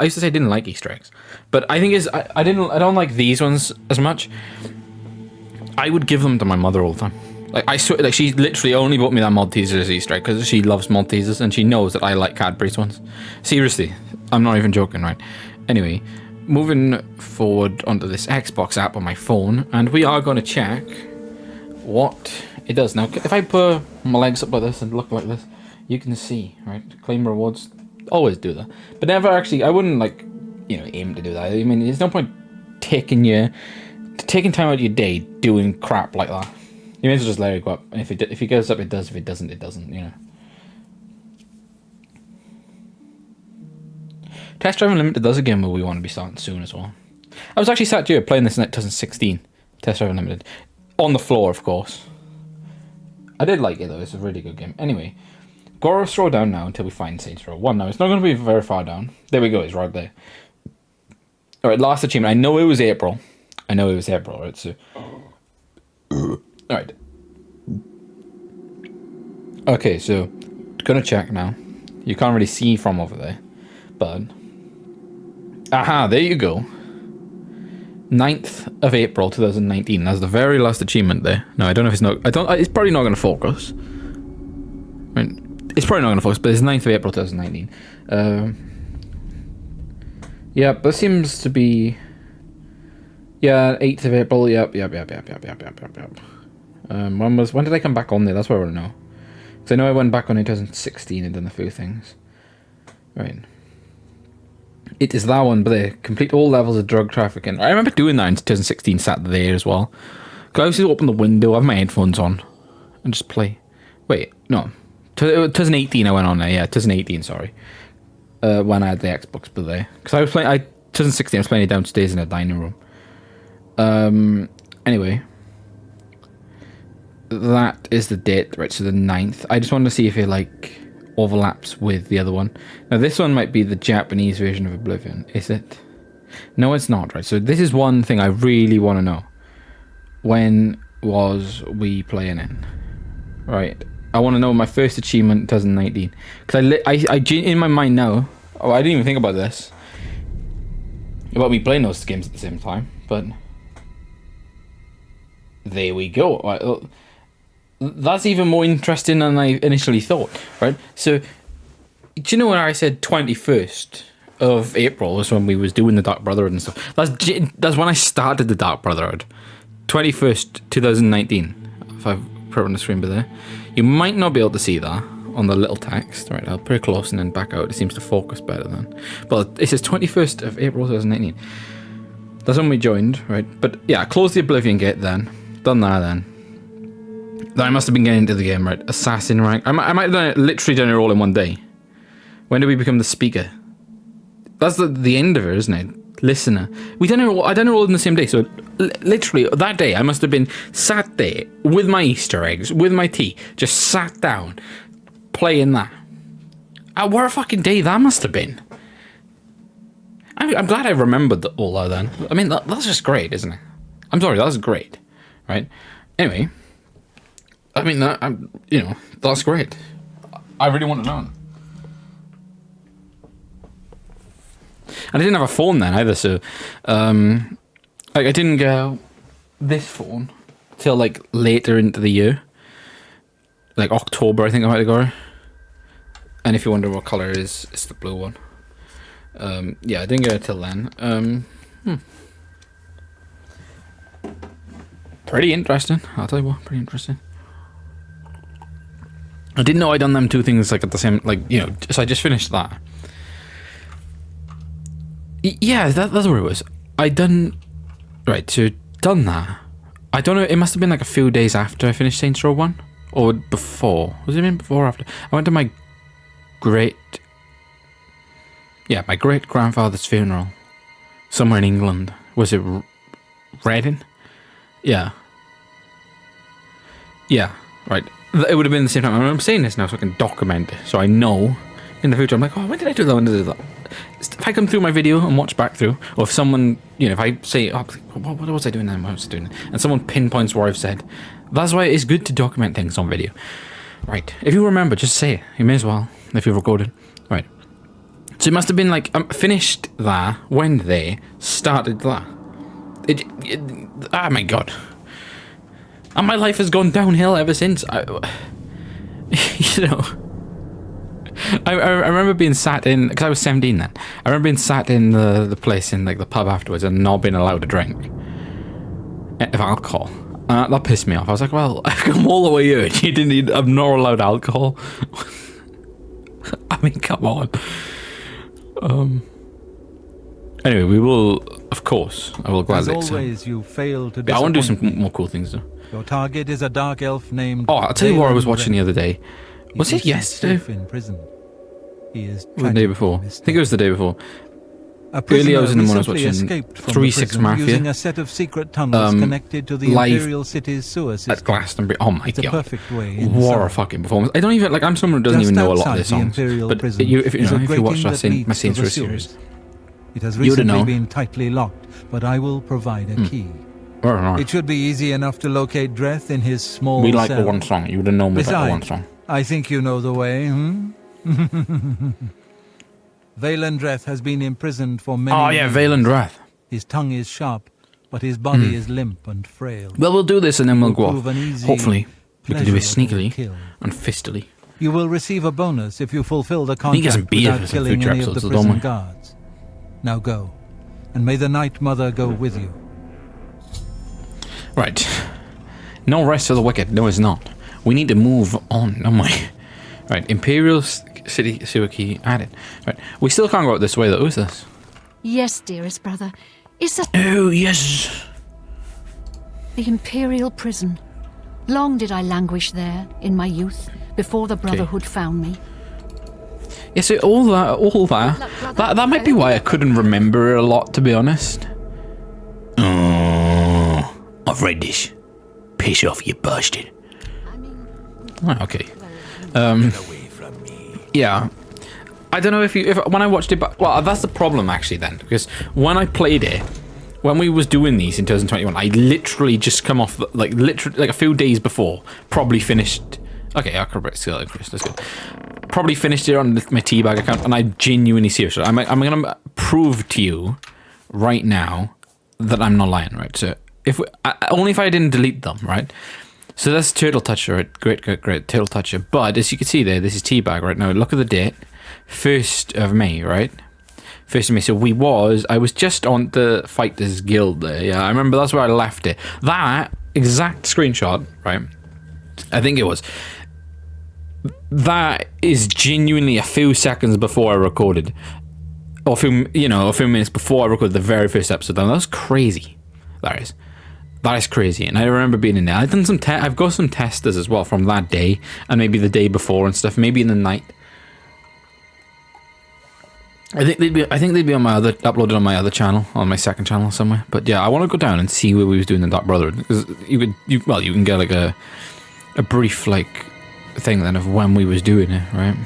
used to say I didn't like Easter eggs. But I think I don't like these ones as much. I would give them to my mother all the time. Like, I swear, like, she literally only bought me that Maltesers Easter egg because she loves Maltesers and she knows that I like Cadbury's ones. Seriously, I'm not even joking, right? Anyway, moving forward onto this Xbox app on my phone, and we are going to check what it does. Now, if I put my legs up like this and look like this, you can see, right? Claim rewards, always do that. But never actually, I wouldn't, like, you know, aim to do that. I mean, there's no point taking time out of your day doing crap like that. You may as well just let it go up. And if it goes up, it does. If it doesn't, it doesn't, you know. Test Drive Unlimited does a game where we want to be starting soon as well. I was actually sat here playing this in 2016. Test Drive Unlimited. On the floor, of course. I did like it, though. It's a really good game. Anyway, gotta scroll down now until we find Saints Row 1. Now, it's not going to be very far down. There we go. It's right there. Alright, last achievement. I know it was April. Right? So... Alright. Okay, so gonna check now. You can't really see from over there, but aha, there you go. 9th of April 2019. That's the very last achievement there. No, I don't know if it's not. It's probably not gonna focus. I mean, it's probably not gonna focus, but it's 9th of April 2019. Yep, this seems to be... Yeah, 8th of April, yep. When did I come back on there? That's what I want to know. Because I know I went back on in 2016 and done a few things. Right. It is that one, but they complete all levels of drug trafficking. I remember doing that in 2016, sat there as well. Because I used to open the window, have my headphones on, and just play. Wait, no. 2018 I went on there, yeah, 2018, sorry. When I had the Xbox but there. Because I was playing, 2016 I was playing it downstairs in a dining room. Anyway. That is the date, right, so the 9th. I just wanted to see if it, like, overlaps with the other one. Now, this one might be the Japanese version of Oblivion, is it? No, it's not, right? So this is one thing I really want to know. When was we playing it? Right. I want to know my first achievement, 2019. Because I in my mind now, I didn't even think about this. About me playing those games at the same time, but... There we go. Right, that's even more interesting than I initially thought, right? So, do you know when I said 21st of April was when we was doing the Dark Brotherhood and stuff? That's when I started the Dark Brotherhood. 21st, 2019. If I put it on the screen by there. You might not be able to see that on the little text. Right, I'll put it close and then back out. It seems to focus better then. But it says 21st of April 2019. That's when we joined, right? But yeah, close the Oblivion gate then. Done that then. Then I must have been getting into the game, right? Assassin rank. I might have done it, literally done it all in one day. When did we become the speaker? That's the end of it, isn't it? Listener. I done it all in the same day. So literally that day, I must have been sat there with my Easter eggs, with my tea, just sat down, playing that. What a fucking day that must have been. I'm glad I remembered all that then. I mean, that's just great, isn't it? I'm sorry, that's great, right? Anyway. I mean, that's great. I really want to know. And I didn't have a phone then either, so I didn't get this phone till like later into the year, like October, I think I might have got it. And if you wonder what color it is, it's the blue one. Yeah, I didn't get it till then. Pretty interesting. I'll tell you what, pretty interesting. I didn't know I'd done them two things like at the same, like, you know, so I just finished that. Yeah, that's what it was. Right, so done that. I don't know, it must have been like a few days after I finished Saints Row 1, or before. Was it been before or after? I went to my great grandfather's funeral, somewhere in England. Was it Reading? Yeah. Yeah, right. It would have been the same time. I'm saying this now so I can document it, so I know in the future. I'm like, oh, when did I do that? When did I do that? If I come through my video and watch back through, or if someone, you know, if I say, oh, what was I doing then? What was I doing? And someone pinpoints where I've said, that's why it's good to document things on video. Right. If you remember, just say it. You may as well, if you've recorded. Right. So it must have been like, finished that, went there, started that. Oh my god. And my life has gone downhill ever since. You know, I remember being sat in, because I was 17 then. I remember being sat in the place, in like the pub afterwards, and not being allowed to drink of alcohol. That pissed me off. I was like, well, I've come all the way here. I'm not allowed alcohol. I mean, come on. Anyway, we will, of course, I will gladly. As always, you fail to. I want to do some more cool things though. Your target is a dark elf named. Oh, I'll tell you what I was watching the other day. Was it yesterday? In prison. He is or the day before. I think it was the day before. Earlier I was in the morning, I was watching 3-6 Mafia. Using a set of secret tunnels connected to the Imperial City's sewer system. At Glastonbury. Oh my god. A perfect way what a fucking performance. I don't even, like, I'm someone who doesn't even know a lot of their songs. But if you watch my Saints Row series, it has recently been tightly locked, but I will provide a key. It should be easy enough to locate Dreth in his small cell. We like the one song. You would have known we like the one song. I think you know the way, Valen Dreth has been imprisoned for many years. Oh yeah, Valen Dreth. His tongue is sharp, but his body is limp and frail. Well, we'll do this and then we'll go off. Hopefully, we can do it sneakily and fistily. You will receive a bonus if you fulfill the contract without killing any of the prison guards. Now go, and may the Night Mother go with you. Right. No rest for the wicked. No, it's not. We need to move on, don't we? Right, Imperial City sewer key added. Right, we still can't go out this way though. Who's this? Yes, dearest brother. Is that Oh, yes. the Imperial prison? Long did I languish there in my youth, before the Brotherhood found me. Yeah, so all that might be why I couldn't remember it a lot, to be honest. Oh, I've read this. Piss off, you bastard. Oh, okay. Yeah. I don't know if when I watched it, but well, that's the problem actually then, because when I played it, when we was doing these in 2021, I literally just come off like a few days before, probably finished. Okay, acrobat skill increase. That's good. Probably finished it on my teabag account, and I'm genuinely serious. I'm gonna prove to you right now that I'm not lying, right? So only if I didn't delete them, right? So that's Turtle Toucher, right? Great, Turtle Toucher. But as you can see there, this is teabag right now. Look at the date, 1st of May, right? 1st of May. So I was just on the Fighters Guild there. Yeah, I remember that's where I left it. That exact screenshot, right? I think it was. That is genuinely a few seconds before I recorded, or a few minutes before I recorded the very first episode. That was crazy. That is crazy. And I remember being in there. I've done I've got some testers as well from that day, and maybe the day before and stuff. Maybe in the night. I think they'd be on my uploaded on my other channel, on my second channel somewhere. But yeah, I want to go down and see where we was doing the Dark Brotherhood, because you can get like a brief like thing then of when we was doing it, right?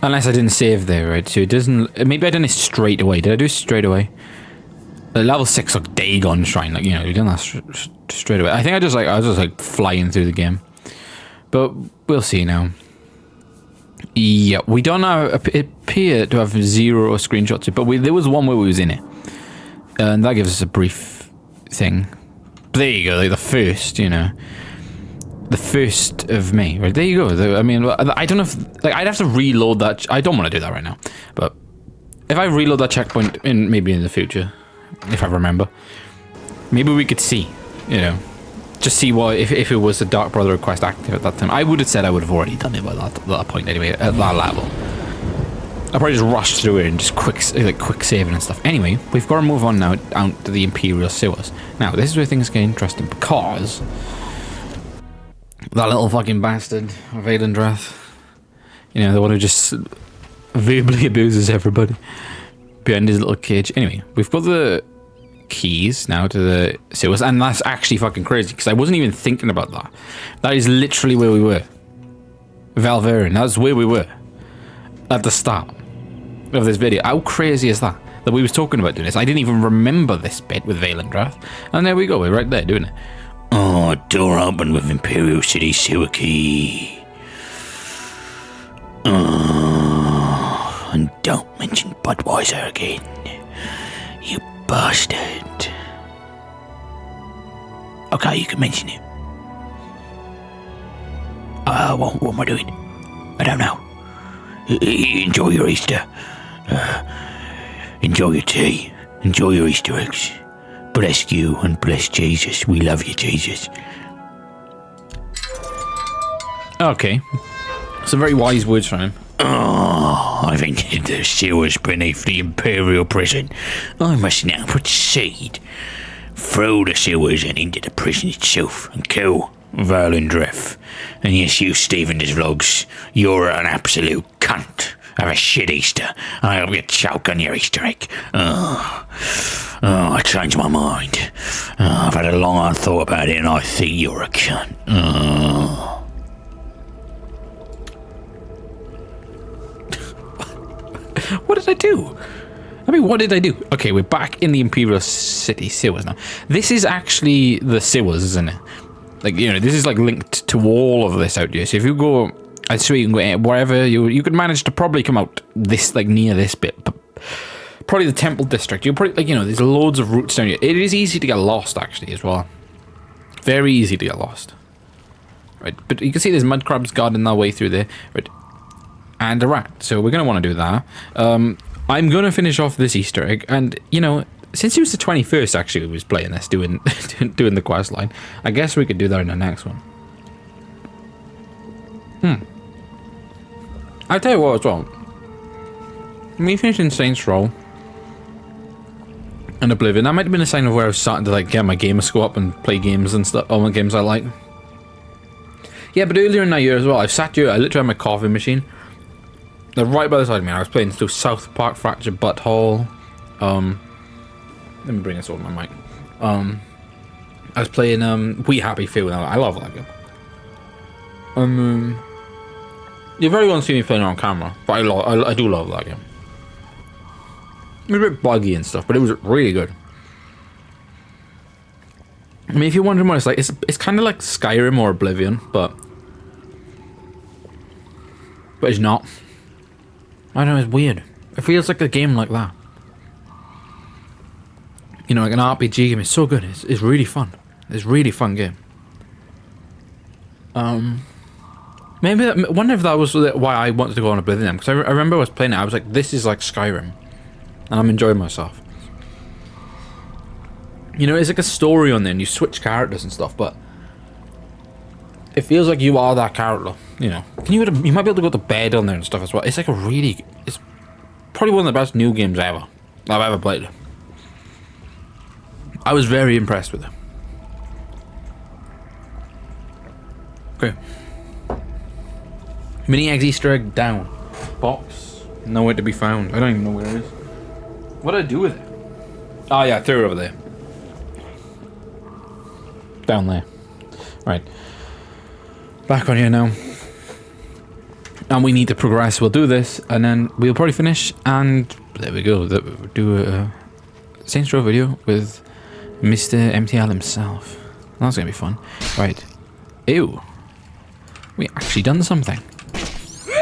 Unless I didn't save there, right? So it doesn't. Maybe I done it straight away. Did I do it straight away? Level 6 like Dagon Shrine, like you've done that straight away. I think I was just flying through the game, but we'll see now. Yeah, we don't appear to have 0 screenshots, but there was one where we was in it, and that gives us a brief thing. But there you go, like the 1st of May, right? There you go. I mean, I don't know if I'd have to reload that. I don't want to do that right now, but if I reload that checkpoint maybe in the future, if I remember, maybe we could see, just see what if it was a Dark Brotherhood quest active at that time. I would have said I would have already done it by that point anyway, at that level. I probably just rushed through it and just quick saving and stuff. Anyway, we've got to move on now out to the Imperial sewers. Now, this is where things get interesting, because that little fucking bastard, Valendrath, the one who just verbally abuses everybody behind his little cage. Anyway, we've got the keys now to the sewers, and that's actually fucking crazy, because I wasn't even thinking about that. That is literally where we were. Valverin, that's where we were at the start of this video. How crazy is that we was talking about doing this? I didn't even remember this bit with Valendrath, and there we go, we're right there doing it. Oh, door open with Imperial City sewer key. And don't mention Budweiser again, you bastard. Okay, you can mention it. What am I doing? I don't know. Enjoy your Easter. Enjoy your tea. Enjoy your Easter eggs. Bless you and bless Jesus. We love you, Jesus. Okay. Some very wise words from him. Oh, I've entered the sewers beneath the Imperial prison. I must now proceed through the sewers and into the prison itself and kill Valendrath. And yes, you Stevens vlogs, you're an absolute cunt. Have a shit Easter. I hope you choke on your Easter egg. I changed my mind. I've had a long hard thought about it, and I think you're a cunt. What did I do? What did I do? Okay, we're back in the Imperial City sewers now. This is actually the sewers, isn't it? This is linked to all of this out here. So if you go, I swear you can go wherever you could manage to probably come out this near this bit, but probably the Temple District. You'll probably there's loads of routes down here. It is easy to get lost actually as well. Very easy to get lost. Right, but you can see there's mud crabs guarding their way through there. Right, and a rat. So we're gonna want to do that. I'm gonna finish off this Easter egg, and you know, since it was the 21st, actually, we was playing this, doing doing the quest line. I guess we could do that in the next one. I'll tell you what as well. Me finishing Saints Row and Oblivion, that might have been a sign of where I was starting to like get my gamer score up and play games and stuff. All my games I like. Yeah, but earlier in that year as well, I sat here. I literally had my coffee machine. They're right by the side of me. I was playing through South Park Fractured Butthole. Let me bring this over my mic. I was playing We Happy Few. I love that game. You very won't see me playing it on camera, but I do love that game. It was a bit buggy and stuff, but it was really good. I mean, if you're wondering what it's like, it's kind of like Skyrim or Oblivion, but it's not. I don't know, it's weird. It feels like a game like that. You know, like an RPG game. It's so good. It's really fun. It's a really fun game. Maybe I wonder if that was why I wanted to go on Oblivion, because I remember I was playing it. I was like, this is like Skyrim, and I'm enjoying myself. You know, it's like a story on there, and you switch characters and stuff, but it feels like you are that character. You know, you might be able to go to bed on there and stuff as well. It's like it's probably one of the best new games I've ever played. I was very impressed with it. Okay. Mini eggs Easter egg down. Box. Nowhere to be found. I don't even know where it is. What did I do with it? Oh yeah, I threw it over there. Down there. Right. Back on here now. And we need to progress. We'll do this, and then we'll probably finish, and there we go. Do a Saints Row video with Mr. MTL himself. That's gonna be fun. Right. Ew. We actually done something.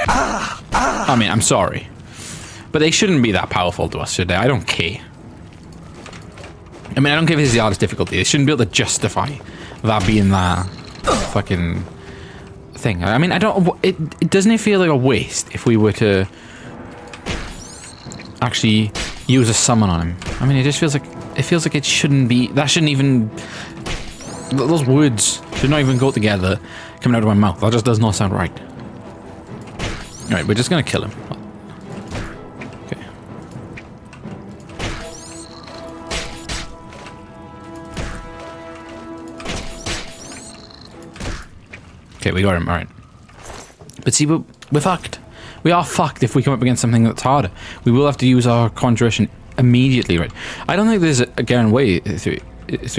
I mean, I'm sorry, but they shouldn't be that powerful to us, should they? I don't care. I mean, I don't care if this is the hardest difficulty. They shouldn't be able to justify that being that fucking thing. I mean, I don't. It doesn't it feel like a waste if we were to actually use a summon on him? I mean, it just feels like it shouldn't be. That shouldn't even. Those words should not even go together coming out of my mouth. That just does not sound right. Alright, we're just gonna kill him. Okay. Okay, we got him, alright. But see, we're fucked. We are fucked if we come up against something that's harder. We will have to use our conjuration immediately, right? I don't think there's a guaranteed way through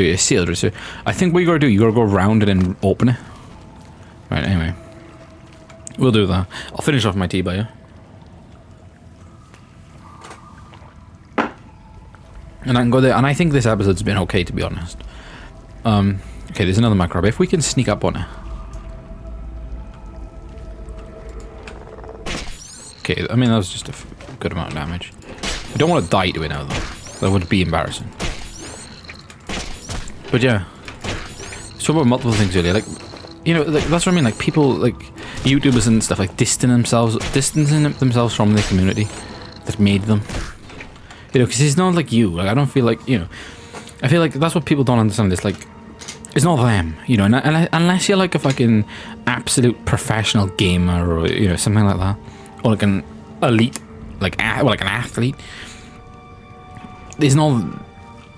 a sealed, right? So I think what you gotta do, you gotta go around it and open it. Right, anyway. We'll do that. I'll finish off my tea by you. And I can go there. And I think this episode's been okay, to be honest. Okay, there's another macro. If we can sneak up on it. Okay, I mean, that was just a good amount of damage. I don't want to die to it now, though. That would be embarrassing. But yeah. So about multiple things earlier. Like, you know, like, that's what I mean. Like, people, like, YouTubers and stuff, like, distancing themselves from the community that made them. You know, because it's not like you. Like, I don't feel like, you know, I feel like that's what people don't understand. It's like, it's not them, you know, and unless you're like a fucking absolute professional gamer or, you know, something like that, or like an elite, like an athlete. It's not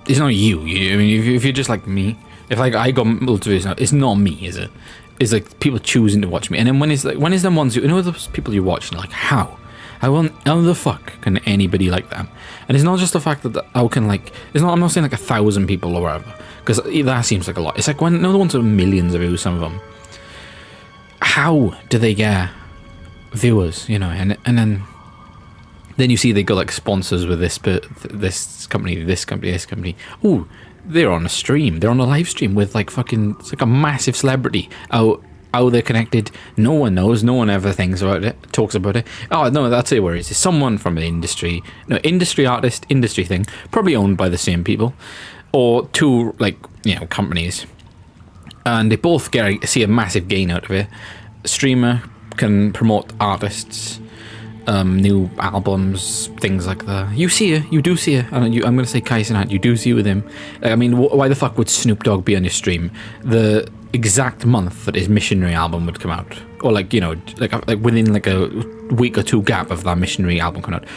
you. I mean, if you're just like me, if like I got motivation, it's not me, is it? It's like people choosing to watch me, and then when is the ones you know those people you watch, and you're like, how the fuck can anybody like them? And it's not just the fact that how can like it's not. I'm not saying like 1,000 people or whatever, because that seems like a lot. It's like when no one's millions of views, some of them. How do they get viewers? You know, and then you see they got like sponsors with this company. Ooh, they're on a stream. They're on a live stream with like fucking. It's like a massive celebrity. How they're connected, no one knows. No one ever thinks about it, talks about it. Oh no, that's it. Where is it? Someone from the industry, industry artist, industry thing, probably owned by the same people, or two like companies, and they both see a massive gain out of it. Streamer can promote artists, new albums, things like that. You see it, you do see it. And I'm going to say Kai Cenat, you do see it with him. I mean, why the fuck would Snoop Dogg be on your stream the exact month that his Missionary album would come out? Or like, you know, like within like a week or two gap of that Missionary album coming out.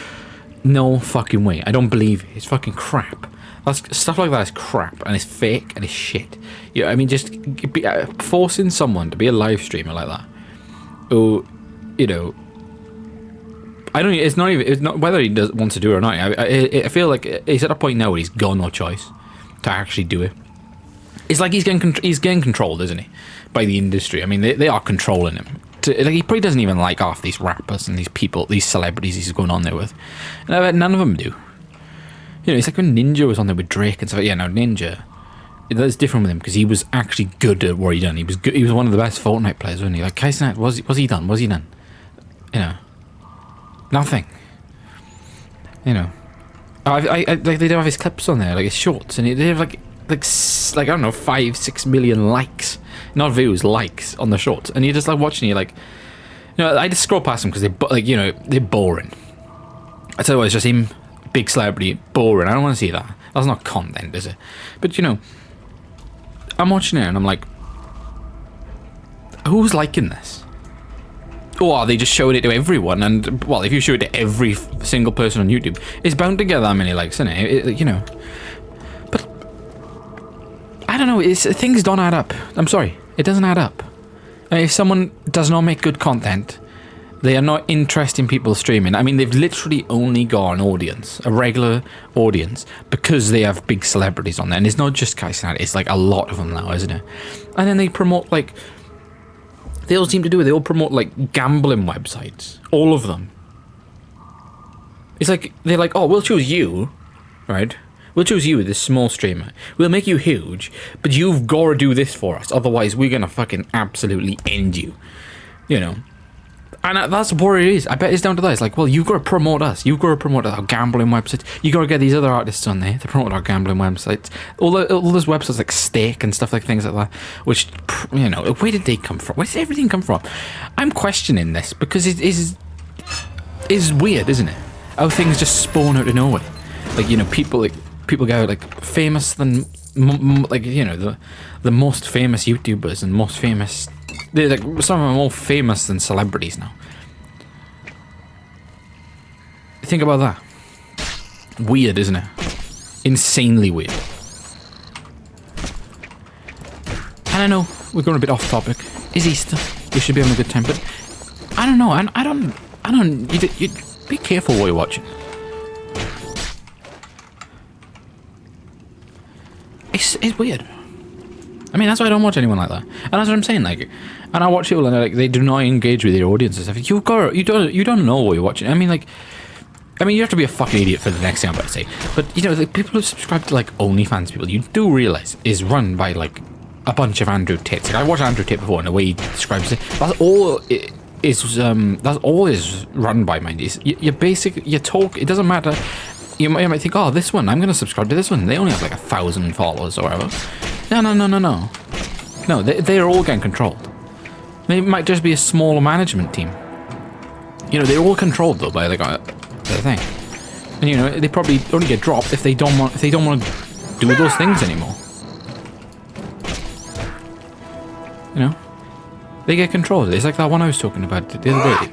No fucking way. I don't believe it. It's fucking crap. Stuff like that is crap and it's fake and it's shit. Yeah, I mean, just forcing someone to be a live streamer like that, who, you know, I don't. It's not whether he wants to do it or not. I feel like he's at a point now where he's got no choice to actually do it. It's like he's getting controlled, isn't he, by the industry? I mean, they are controlling him. Like, he probably doesn't even like half these rappers and these people, these celebrities he's going on there with. And I bet none of them do. You know, it's like when Ninja was on there with Drake and stuff. Yeah, no, Ninja, that's different with him because he was actually good at what he done. He was good. He was one of the best Fortnite players, wasn't he? Like Kai Cenat, was he done? Was he done? You know, nothing. You know, I like they do have his clips on there, like his shorts, and they have like I don't know, 5-6 million likes, not views, likes on the shorts, and you're just like watching. You're like, you know, I just scroll past them because they're boring. I tell you what, it's just him. Big celebrity, boring. I don't want to see that. That's not content, is it? But you know, I'm watching it and I'm like, who's liking this? Or they just showed it to everyone, and well, if you show it to every single person on YouTube, it's bound to get that many likes, isn't it? You know. But I don't know. Things don't add up. I'm sorry, it doesn't add up. I mean, if someone does not make good content, they are not interesting people streaming. I mean, they've literally only got an audience, a regular audience, because they have big celebrities on there. And it's not just Kai Cenat, it's like a lot of them now, isn't it? And then they promote, like, they all seem to do it. They all promote, like, gambling websites. All of them. It's like, they're like, oh, we'll choose you, right? We'll choose you, this small streamer. We'll make you huge, but you've got to do this for us. Otherwise, we're going to fucking absolutely end you. You know? And that's what it is. I bet it's down to that. It's like, well, you've got to promote us. You've got to promote our gambling websites. You've got to get these other artists on there to promote our gambling websites. All those websites like Stake and stuff like things like that, which, you know, where did they come from? Where does everything come from? I'm questioning this because it is weird, isn't it? How things just spawn out of nowhere. Like, you know, people go like famous than, like, you know, the most famous YouTubers and most famous. They're like, some of them are more famous than celebrities now. Think about that. Weird, isn't it? Insanely weird. And I know we're going a bit off topic. It's Easter. We should be having a good time, but I don't know. I don't. You be careful what you're watching. It's weird. I mean, that's why I don't watch anyone like that. And that's what I'm saying. Like, and I watch people and like they do not engage with their audience and stuff. You don't know what you're watching. I mean, you have to be a fucking idiot for the next thing I'm about to say. But you know, the people who subscribe to like OnlyFans people, you do realize is run by like a bunch of Andrew Tates. Like, I watched Andrew Tate before, and the way he describes it, that's all is run by, mind you. You basically, you talk. It doesn't matter. You might think, oh, this one, I'm going to subscribe to this one. They only have like 1,000 followers or whatever. No. No, they're all getting controlled. They might just be a smaller management team. You know, they're all controlled though by like the thing. And you know, they probably only get dropped if they don't want to do those things anymore. You know, they get controlled. It's like that one I was talking about the other day.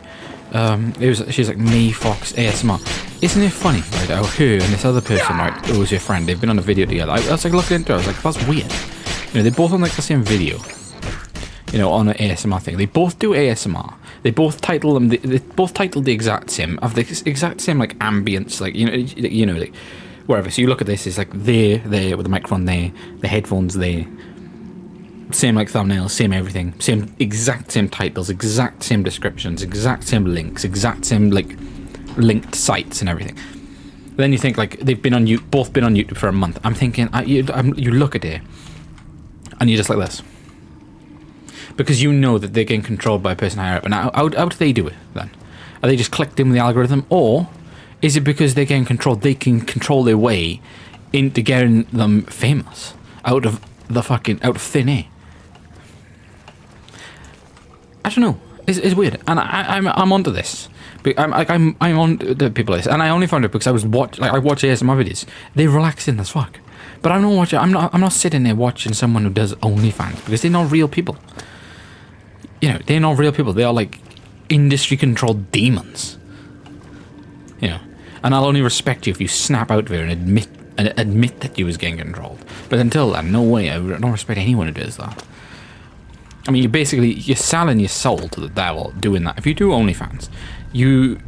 She's like May Fox ASMR. Isn't it funny, right? How her and this other person, right, who was your friend, they've been on a video together. I was like looking into it, I was like, that's weird. You know, they're both on like the same video. You know, on an ASMR thing. They both do ASMR. They both title them. They both titled the exact same, of the exact same like ambience, like you know, like wherever. So you look at this, it's like there with the microphone there, the headphones there. Same like thumbnails, same everything, exact same titles, exact same descriptions, exact same links, exact same like linked sites and everything. Then you think like they've been on both been on YouTube for a month. I'm thinking you look at it and you're just like this because you know that they're getting controlled by a person higher up. And how do they do it then? Are they just clicked in with the algorithm, or is it because they're getting controlled? They can control their way into getting them famous out of thin air. I don't know. It's weird, and I'm onto this But I'm on the people list, and I only found it because I watch ASMR videos. They're relaxing as fuck. But I'm not sitting there watching someone who does OnlyFans because they're not real people. You know, they're not real people. They are like industry-controlled demons. You know, and I'll only respect you if you snap out of it and admit that you was getting controlled. But until then, no way. I don't respect anyone who does that. I mean, you're selling your soul to the devil doing that. If you do OnlyFans, you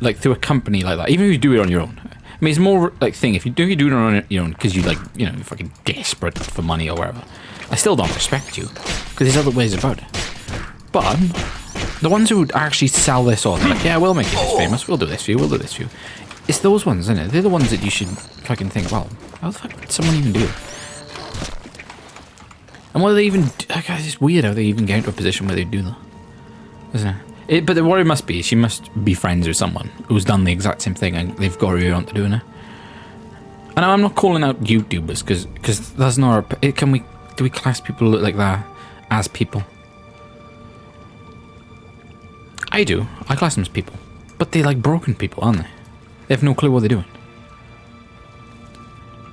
like through a company like that. Even if you do it on your own. I mean, it's more like thing. If you do it on your own because you like, you know, you're fucking desperate for money or whatever. I still don't respect you because there's other ways about it. But the ones who actually sell their soul, like, yeah, we'll make you this famous. We'll do this for you. We'll do this for you. It's those ones, isn't it? They're the ones that you should fucking think, well, how the fuck did someone even do it? And what do they even do? It's just weird how they even get into a position where they do that. Isn't it? But what it must be, she must be friends with someone who's done the exact same thing and they've got her on to doing it. And I'm not calling out YouTubers because that's not our... Do we class people like that as people? I do. I class them as people. But they're like broken people, aren't they? They have no clue what they're doing.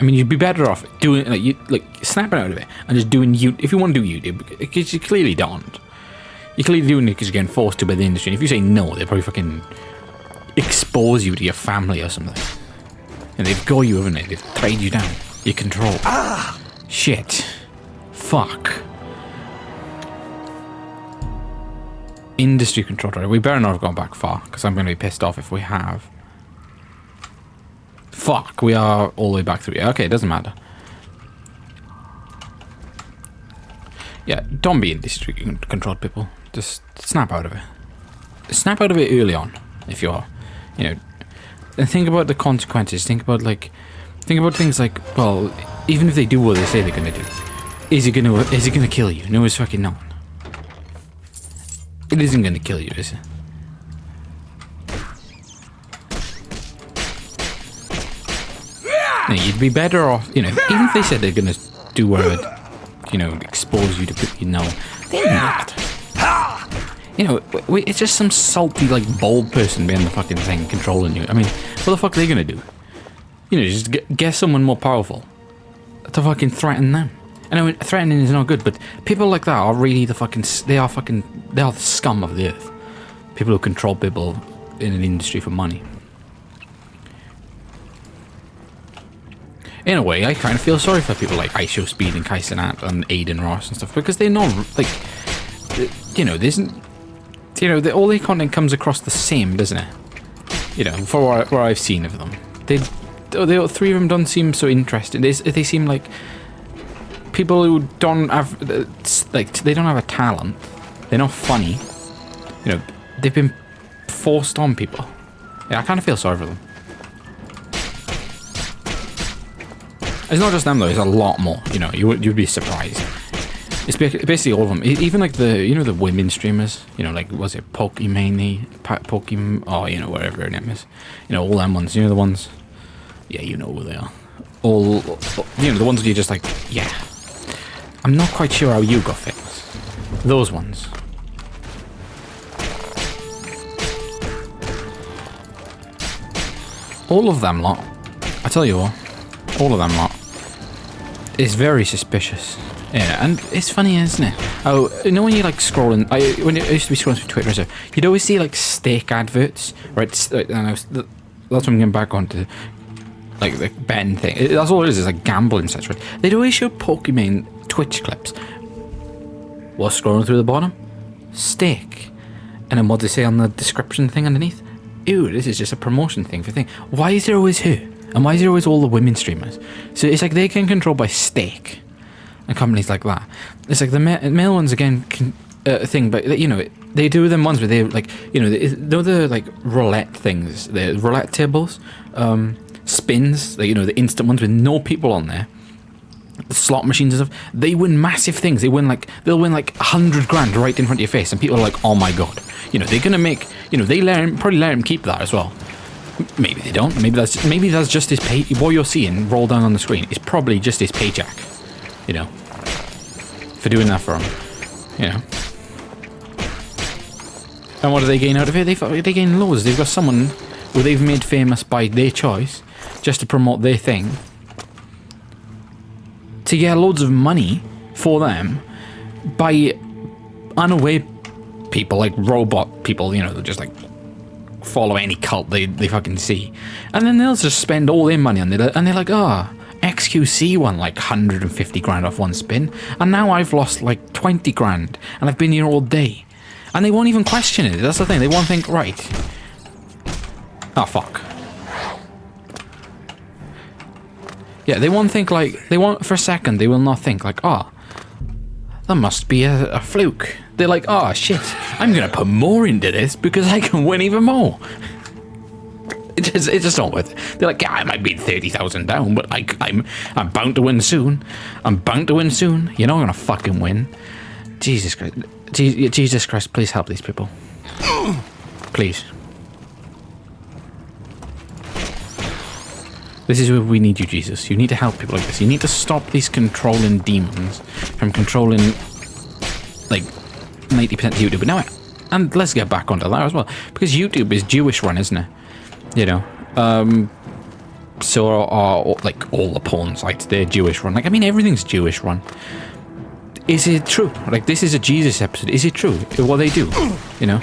I mean, you'd be better off doing snapping out of it and just doing YouTube. If you want to do YouTube, because you clearly don't. You're clearly doing it because you're getting forced to by the industry. And if you say no, they'll probably fucking expose you to your family or something. And they've got you, haven't they? They've tied you down. You're controlled. Shit. Fuck. Industry control. We better not have gone back far because I'm going to be pissed off if we have. Fuck, we are all the way back through. Okay, it doesn't matter. Yeah, don't be industry controlled people. Just snap out of it. Snap out of it early on, if you're, you know. And think about the consequences. Think about things like, well, even if they do what they say they're gonna do, is it gonna kill you? No, it's fucking not. It isn't gonna kill you, is it? No, you'd be better off, you know, even if they said they're gonna do whatever, you know, expose you to people you know, they're not. You know, it's just some salty, like, bald person behind the fucking thing controlling you. I mean, what the fuck are they gonna do? You know, just get someone more powerful to fucking threaten them. I know threatening is not good, but people like that are really they are the scum of the earth. People who control people in an industry for money. In a way, I kind of feel sorry for people like ISO Speed and Kaisenat and Aiden Ross and stuff, because they're not, like, you know, there isn't, you know, all their content comes across the same, doesn't it? You know, for what I've seen of them. They three of them don't seem so interested. They seem like people who don't have, like, they don't have a talent. They're not funny. You know, they've been forced on people. Yeah, I kind of feel sorry for them. It's not just them though, it's a lot more, you know, you'd be surprised. It's basically all of them, even like the women streamers, you know, like, was it Pokimane, oh, you know, whatever her name is. You know, all them ones, you know the ones, yeah, you know who they are. All, you know, the ones where you're just like, yeah, I'm not quite sure how you got famous. Those ones. All of them lot, I tell you what. All of them lot is very suspicious. Yeah, and it's funny, isn't it? Oh, you know when you like scrolling, when I used to be scrolling through Twitter and stuff, you'd always see like steak adverts, right? That's what I'm getting back onto, like the betting thing. That's all it is like gambling and such, right? They'd always show Pokimane Twitch clips. What's scrolling through the bottom? Steak. And then what they say on the description thing underneath? Ew, this is just a promotion thing for thing. Why is there always her? And why is there always all the women streamers? So it's like they can control by steak and companies like that. It's like the male ones again thing, but you know they do them ones where they like, you know, the like roulette things, the roulette tables, spins, like, you know, the instant ones with no people on there, the slot machines and stuff. They win massive things. They'll win like 100 grand right in front of your face, and people are like, oh my god, you know, they're gonna make, you know, they probably let him keep that as well. Maybe they don't. Maybe that's just his pay. What you're seeing roll down on the screen is probably just his paycheck. You know, for doing that for him. You know. And what do they gain out of it? They gain loads. They've got someone who they've made famous by their choice, just to promote their thing, to get loads of money for them by unaware people, like robot people, you know, that just like follow any cult they fucking see. And then they'll just spend all their money on it, and they're like, oh, XQC won like 150 grand off one spin, and now I've lost like 20 grand, and I've been here all day. And they won't even question it. That's the thing. They won't think, right. Oh, fuck. Yeah, they won't think like, they won't, for a second, they will not think like, oh, that must be a fluke. They're like, oh, shit, I'm going to put more into this because I can win even more. It just not worth it. They're like, yeah, I might be 30,000 down, but I'm bound to win soon. I'm bound to win soon. You're not going to fucking win. Jesus Christ. Jesus Christ, please help these people. Please. This is where we need you, Jesus. You need to help people like this. You need to stop these controlling demons from controlling, like, 90% of YouTube. But now, and let's get back onto that as well. Because YouTube is Jewish run, isn't it? You know? So are like, all the porn sites, they're Jewish run. Like, I mean, everything's Jewish run. Is it true? Like, this is a Jesus episode. Is it true? What they do? You know?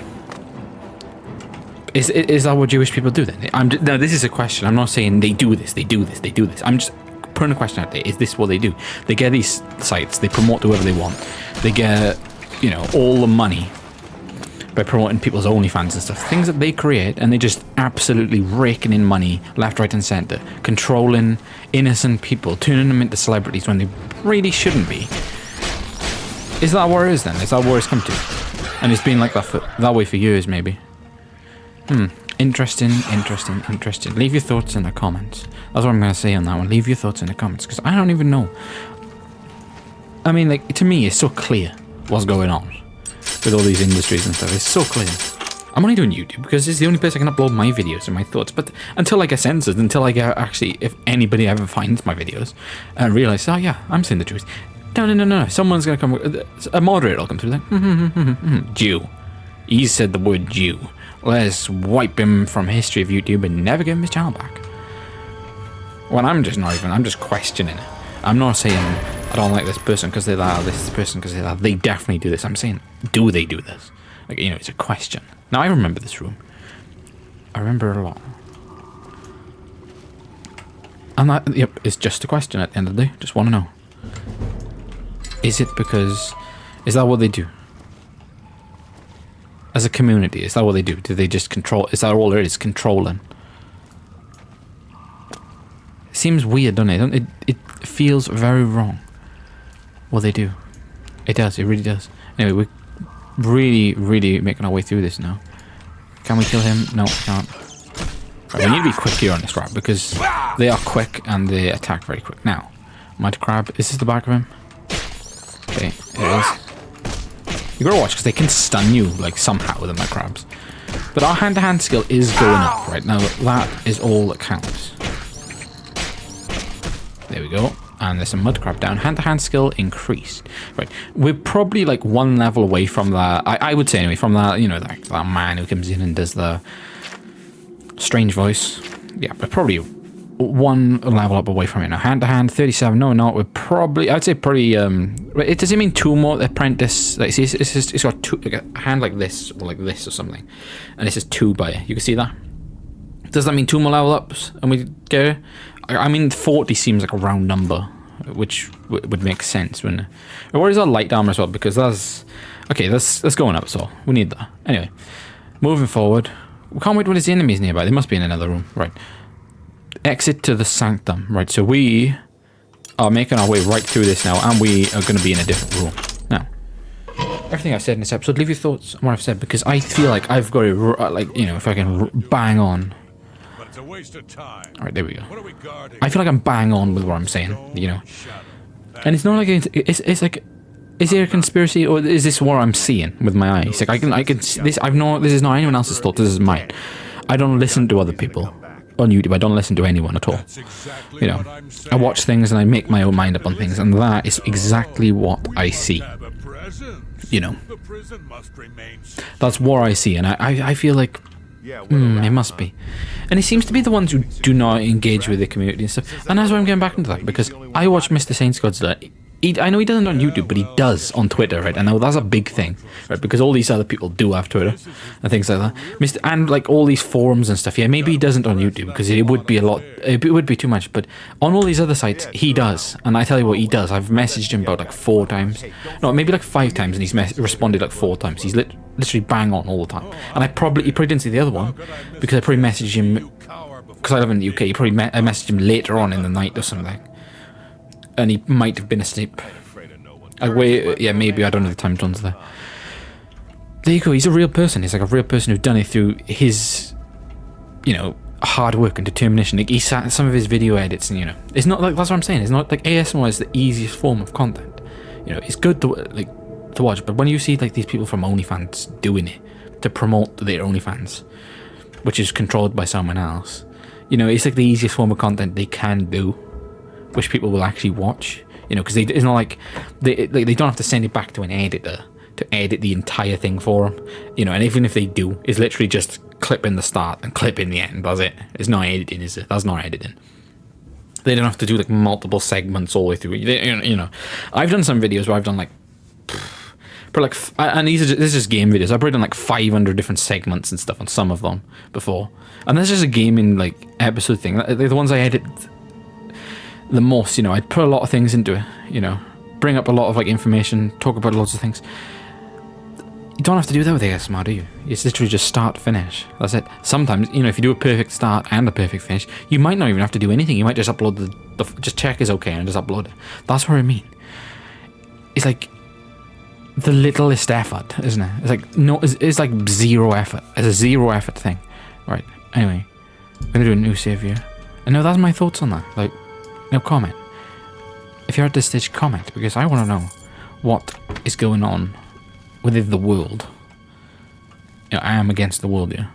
Is that what Jewish people do then? No, this is a question. I'm not saying they do this, they do this, they do this. I'm just putting a question out there. Is this what they do? They get these sites, they promote to whoever they want. They get, you know, all the money by promoting people's OnlyFans and stuff. Things that they create, and they just absolutely raking in money left, right, and centre. Controlling innocent people, turning them into celebrities when they really shouldn't be. Is that where it is then? Is that where it's come to? And it's been like that way for years, maybe. Interesting. Leave your thoughts in the comments. That's what I'm going to say on that one. Leave your thoughts in the comments, because I don't even know. I mean, like, to me, it's so clear what's going on with all these industries and stuff. It's so clear. I'm only doing YouTube because it's the only place I can upload my videos and my thoughts. But until I get censored, until I get actually, if anybody ever finds my videos and realize, oh yeah, I'm saying the truth. No. Someone's going to come, a moderator will come through like, Jew. He said the word Jew. Let's wipe him from history of YouTube and never give him his channel back. Well, I'm just questioning it. I'm not saying I don't like this person because they're that, or this person because they're that. They definitely do this. I'm saying, do they do this? Like, you know, it's a question. Now, I remember this room. I remember it a lot. And that, yep, it's just a question at the end of the day. Just want to know. Is it because... Is that what they do? As a community, is that what they do? Do they just control... Is that all there is? Controlling? It seems weird, doesn't it? It feels very wrong. What they do. It does. It really does. Anyway, we're really making our way through this now. Can we kill him? No, we can't. Right, we need to be quick here on this crab, because they are quick and they attack very quick. Now, mighty crab. Is this the back of him? Okay, it is. You gotta watch, because they can stun you, like, somehow with the mud crabs. But our hand-to-hand skill is going up right now. That is all that counts. There we go. And there's some mud crab down. Hand-to-hand skill increased. Right. We're probably like one level away from that. I would say anyway, from that, you know, that man who comes in and does the strange voice. Yeah, we're probably one level up away from it now. Hand-to-hand, 37. No, we're probably, I'd say pretty, it does it mean two more apprentice? Like, see, it's got two, like a hand like this, or something. And this is 2 by, you can see that? Does that mean 2 more level ups? And we go, I mean, 40 seems like a round number, which would make sense, wouldn't it? Or what is our light armor as well? Because that's, okay, that's going up, so we need that. Anyway, moving forward. We can't wait when there's enemies nearby. They must be in another room, right? Exit to the sanctum, right? So we are making our way right through this now, and we are going to be in a different room. Now, everything I've said in this episode, leave your thoughts on what I've said, because I feel like I've got it, like, you know, if I can bang on. But it's a waste of time. All right, there we go. What are we guarding? I feel like I'm bang on with what I'm saying, you know. And it's not like it's like, is there a conspiracy, or is this what I'm seeing with my eyes? Like I can see this. This is not anyone else's thought. This is mine. I don't listen to other people on YouTube. I don't listen to anyone at all. You know, I watch things and I make my own mind up on things, and that is exactly what I see. Presents. you know, The prison must remain. that's what I see, and I feel like it must be. And it seems to be the ones who do not engage with the community and stuff. And that's why I'm getting back into that, because I watch Mr. Saints Godzilla. I know he doesn't on YouTube, but he does on Twitter, right? And now that's a big thing, right? Because all these other people do have Twitter and things like that. And like all these forums and stuff. Yeah, maybe he doesn't on YouTube because it would be a lot. It would be too much. But on all these other sites, he does. And I tell you what, he does. I've messaged him about like 4 times. No, maybe like 5 times, and he's responded like 4 times. He's literally bang on all the time. And he probably didn't see the other one because I probably messaged him because I live in the UK. I messaged him later on in the night or something. And he might have been asleep. Yeah, maybe, I don't know the time zones there. There you go, he's a real person. He's like a real person who's done it through his, you know, hard work and determination. Like, he sat in some of his video edits and, you know, it's not like, that's what I'm saying, it's not like ASMR is the easiest form of content. You know, it's good to watch, but when you see like these people from OnlyFans doing it to promote their OnlyFans, which is controlled by someone else, you know, it's like the easiest form of content they can do, which people will actually watch, you know, because it's not like they don't have to send it back to an editor to edit the entire thing for them, you know. And even if they do, it's literally just clip in the start and clip in the end. That's it. It's not editing, is it? That's not editing. They don't have to do like multiple segments all the way through. You know, I've done some videos where I've done like, and this is just game videos. I've probably done like 500 different segments and stuff on some of them before, and that's just a gaming like episode thing. They're the ones I edit the most, you know. I put a lot of things into it, you know, bring up a lot of like information, talk about lots of things. You don't have to do that with ASMR, do you? It's literally just start, finish. That's it. Sometimes, you know, if you do a perfect start and a perfect finish, you might not even have to do anything. You might just upload just check is okay and just upload it. That's what I mean. It's like the littlest effort, isn't it? It's like it's like zero effort. It's a zero effort thing, right? Anyway, I'm gonna do a new save here. And no, that's my thoughts on that. Like, no comment. If you're at this stage, comment, because I want to know what is going on within the world. You know, I am against the world here,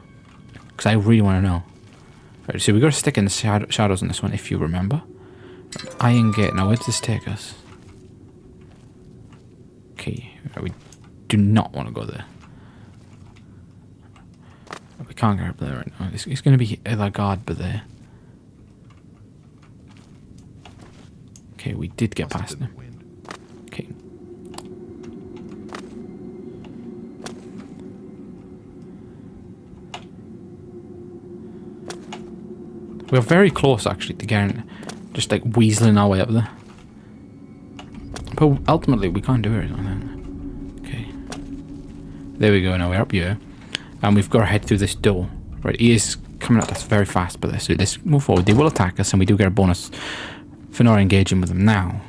because I really want to know. Right, so we got to stick in the shadows on this one, if you remember. Iron Gate. Now, where does this take us? Okay, right, we do not want to go there. We can't get up there right now. It's going to be a guard, but there. Okay, we did get past them. Okay. We're very close, actually, to getting just like weaseling our way up there. But ultimately, we can't do it. Okay. There we go. Now we're up here, and we've got to head through this door. Right, he is coming at us very fast, but let's move forward. They will attack us, and we do get a bonus for not engaging with them now.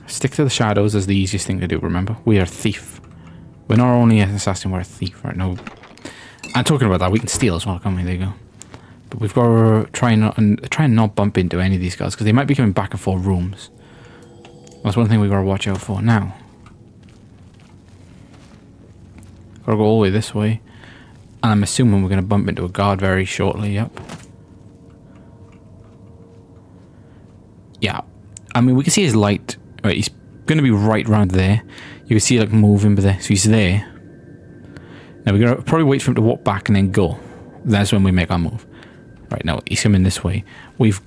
Stick to the shadows is the easiest thing to do, remember? We are a thief. We're not only an assassin, we're a thief right now. I'm talking about that, we can steal as well, can't we? There you go. But we've got to try and not bump into any of these guys, because they might be coming back and forth rooms. That's one thing we've got to watch out for. Now, gotta go all the way this way. And I'm assuming we're going to bump into a guard very shortly, yep. Yeah, I mean, we can see his light. Right, he's going to be right around there. You can see like moving, but there, so he's there. Now we're going to probably wait for him to walk back and then go. That's when we make our move. Right, now he's coming this way. We've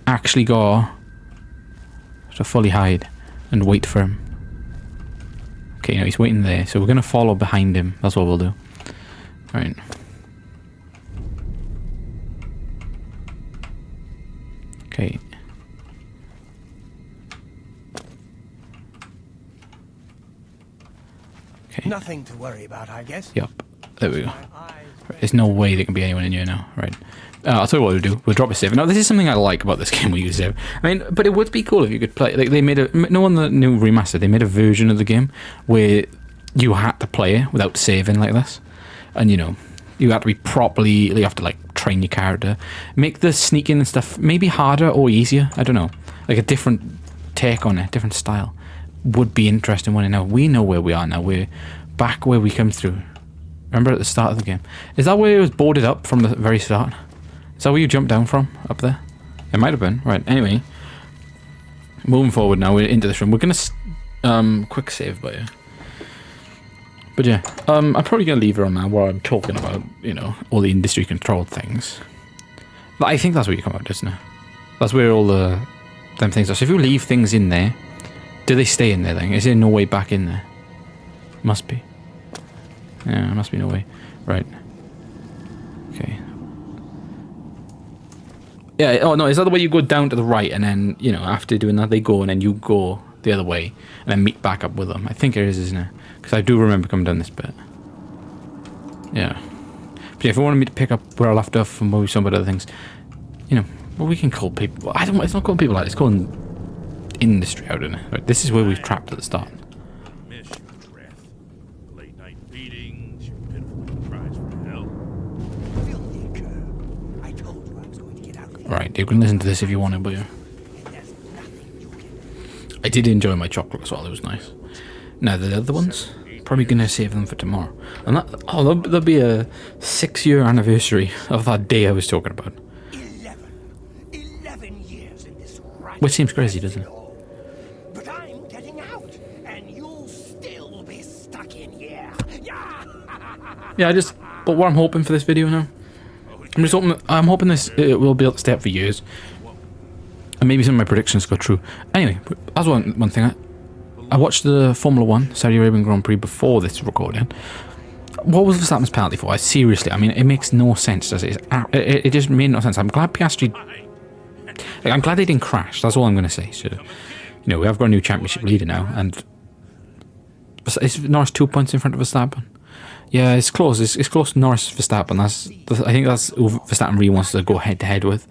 actually got to fully hide and wait for him. Okay, now he's waiting there, so we're going to follow behind him. That's what we'll do. Right. Okay. Okay. Nothing to worry about, I guess. Yep. There we go. Right. There's no way there can be anyone in here now. Right. I'll tell you what we'll do. We'll drop a save. Now, this is something I like about this game. We use save. I mean, but it would be cool if you could play. Like they made on the new remaster, they made a version of the game where you had to play it without saving like this, and you know, you have to be properly. You have to like train your character, make the sneaking and stuff maybe harder or easier. I don't know, like a different take on it, different style. Would be interesting when now we know where we are now. We're back where we come through. Remember at the start of the game? Is that where it was boarded up from the very start? Is that where you jumped down from? Up there? It might have been. Right, anyway. Moving forward now, we're into this room. We're gonna quick save by you. But yeah, I'm probably going to leave it on now where I'm talking about, you know, all the industry controlled things. But I think that's where you come out, isn't it? That's where all the them things are. So if you leave things in there, do they stay in there then? Is there no way back in there? Must be. Yeah, must be no way. Right. Okay. Yeah, oh no, is that the way you go down to the right and then, you know, after doing that they go and then you go the other way and then meet back up with them? I think it is, isn't it? Because I do remember coming down this bit. Yeah. But yeah, if you wanted me to pick up where I left off and maybe some of the other things, you know, well, we can call people... it's not calling people like it's calling industry out, isn't it? Right, this is where we've trapped at the start. Miss you, Dreth. Late night beatings, your pitiful cries for help. Filthy cur. I told you I was going to get out of here. Right, you can listen to this if you want to, but yeah. And there's nothing you can. I did enjoy my chocolate as well, it was nice. Now, the other ones, probably going to save them for tomorrow. And that, there'll be a 6-year anniversary of that day I was talking about. 11 years in this right. Which seems crazy, doesn't it? But I'm getting out, and you'll still be stuck in here. Yeah, but what I'm hoping for this video now, I'm hoping this it will be able to stay up for years. And maybe some of my predictions go true. Anyway, that's one thing. I watched the Formula 1 Saudi Arabian Grand Prix before this recording. What was Verstappen's penalty for? Seriously, I mean, it makes no sense, does it? It just made no sense. I'm glad Piastri... Like, I'm glad they didn't crash, that's all I'm going to say. So, you know, we have got a new championship leader now, and... Is Norris 2 points in front of Verstappen? Yeah, it's close. It's close to Norris Verstappen. I think that's who Verstappen really wants to go head-to-head with.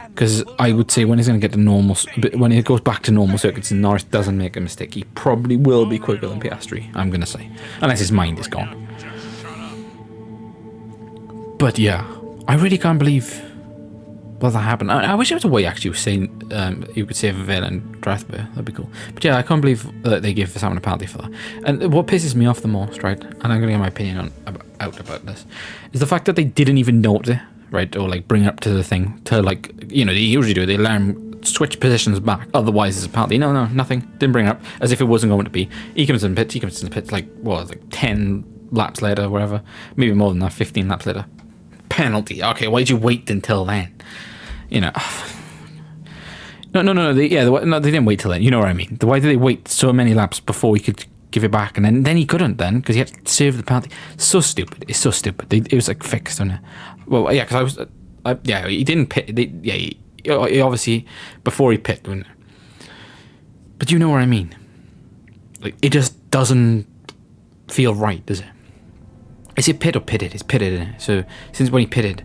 Because I would say when he's going to get to normal... When it goes back to normal circuits and Norris doesn't make a mistake, he probably will be quicker than Piastri, I'm going to say. Unless his mind is gone. But yeah, I really can't believe what that happened. I wish there was a way actually of saying you could save Vale and Drathbeer. That'd be cool. But yeah, I can't believe that they gave Verstappen a penalty for that. And what pisses me off the most, right, and I'm going to get my opinion out about this, is the fact that they didn't even note it, right, or like bring it up to the thing to, like, you know, they usually do. They alarm, switch positions back. Otherwise, it's a penalty. No, nothing. Didn't bring it up as if it wasn't going to be. He comes in the pits. Like what, like 10 laps later, whatever. Maybe more than that. 15 laps later. Penalty. Okay, why'd you wait until then? You know. No. They didn't wait till then. You know what I mean. Why did they wait so many laps before he could give it back, and then he couldn't then because he had to serve the penalty? So stupid. It's so stupid. It was like fixed on it. Well, yeah, because he didn't pit. He obviously before he pit, didn't it? But you know what I mean. Like, it just doesn't feel right, does it? Is it pit or pitted? It's pitted, isn't it? So since when he pitted,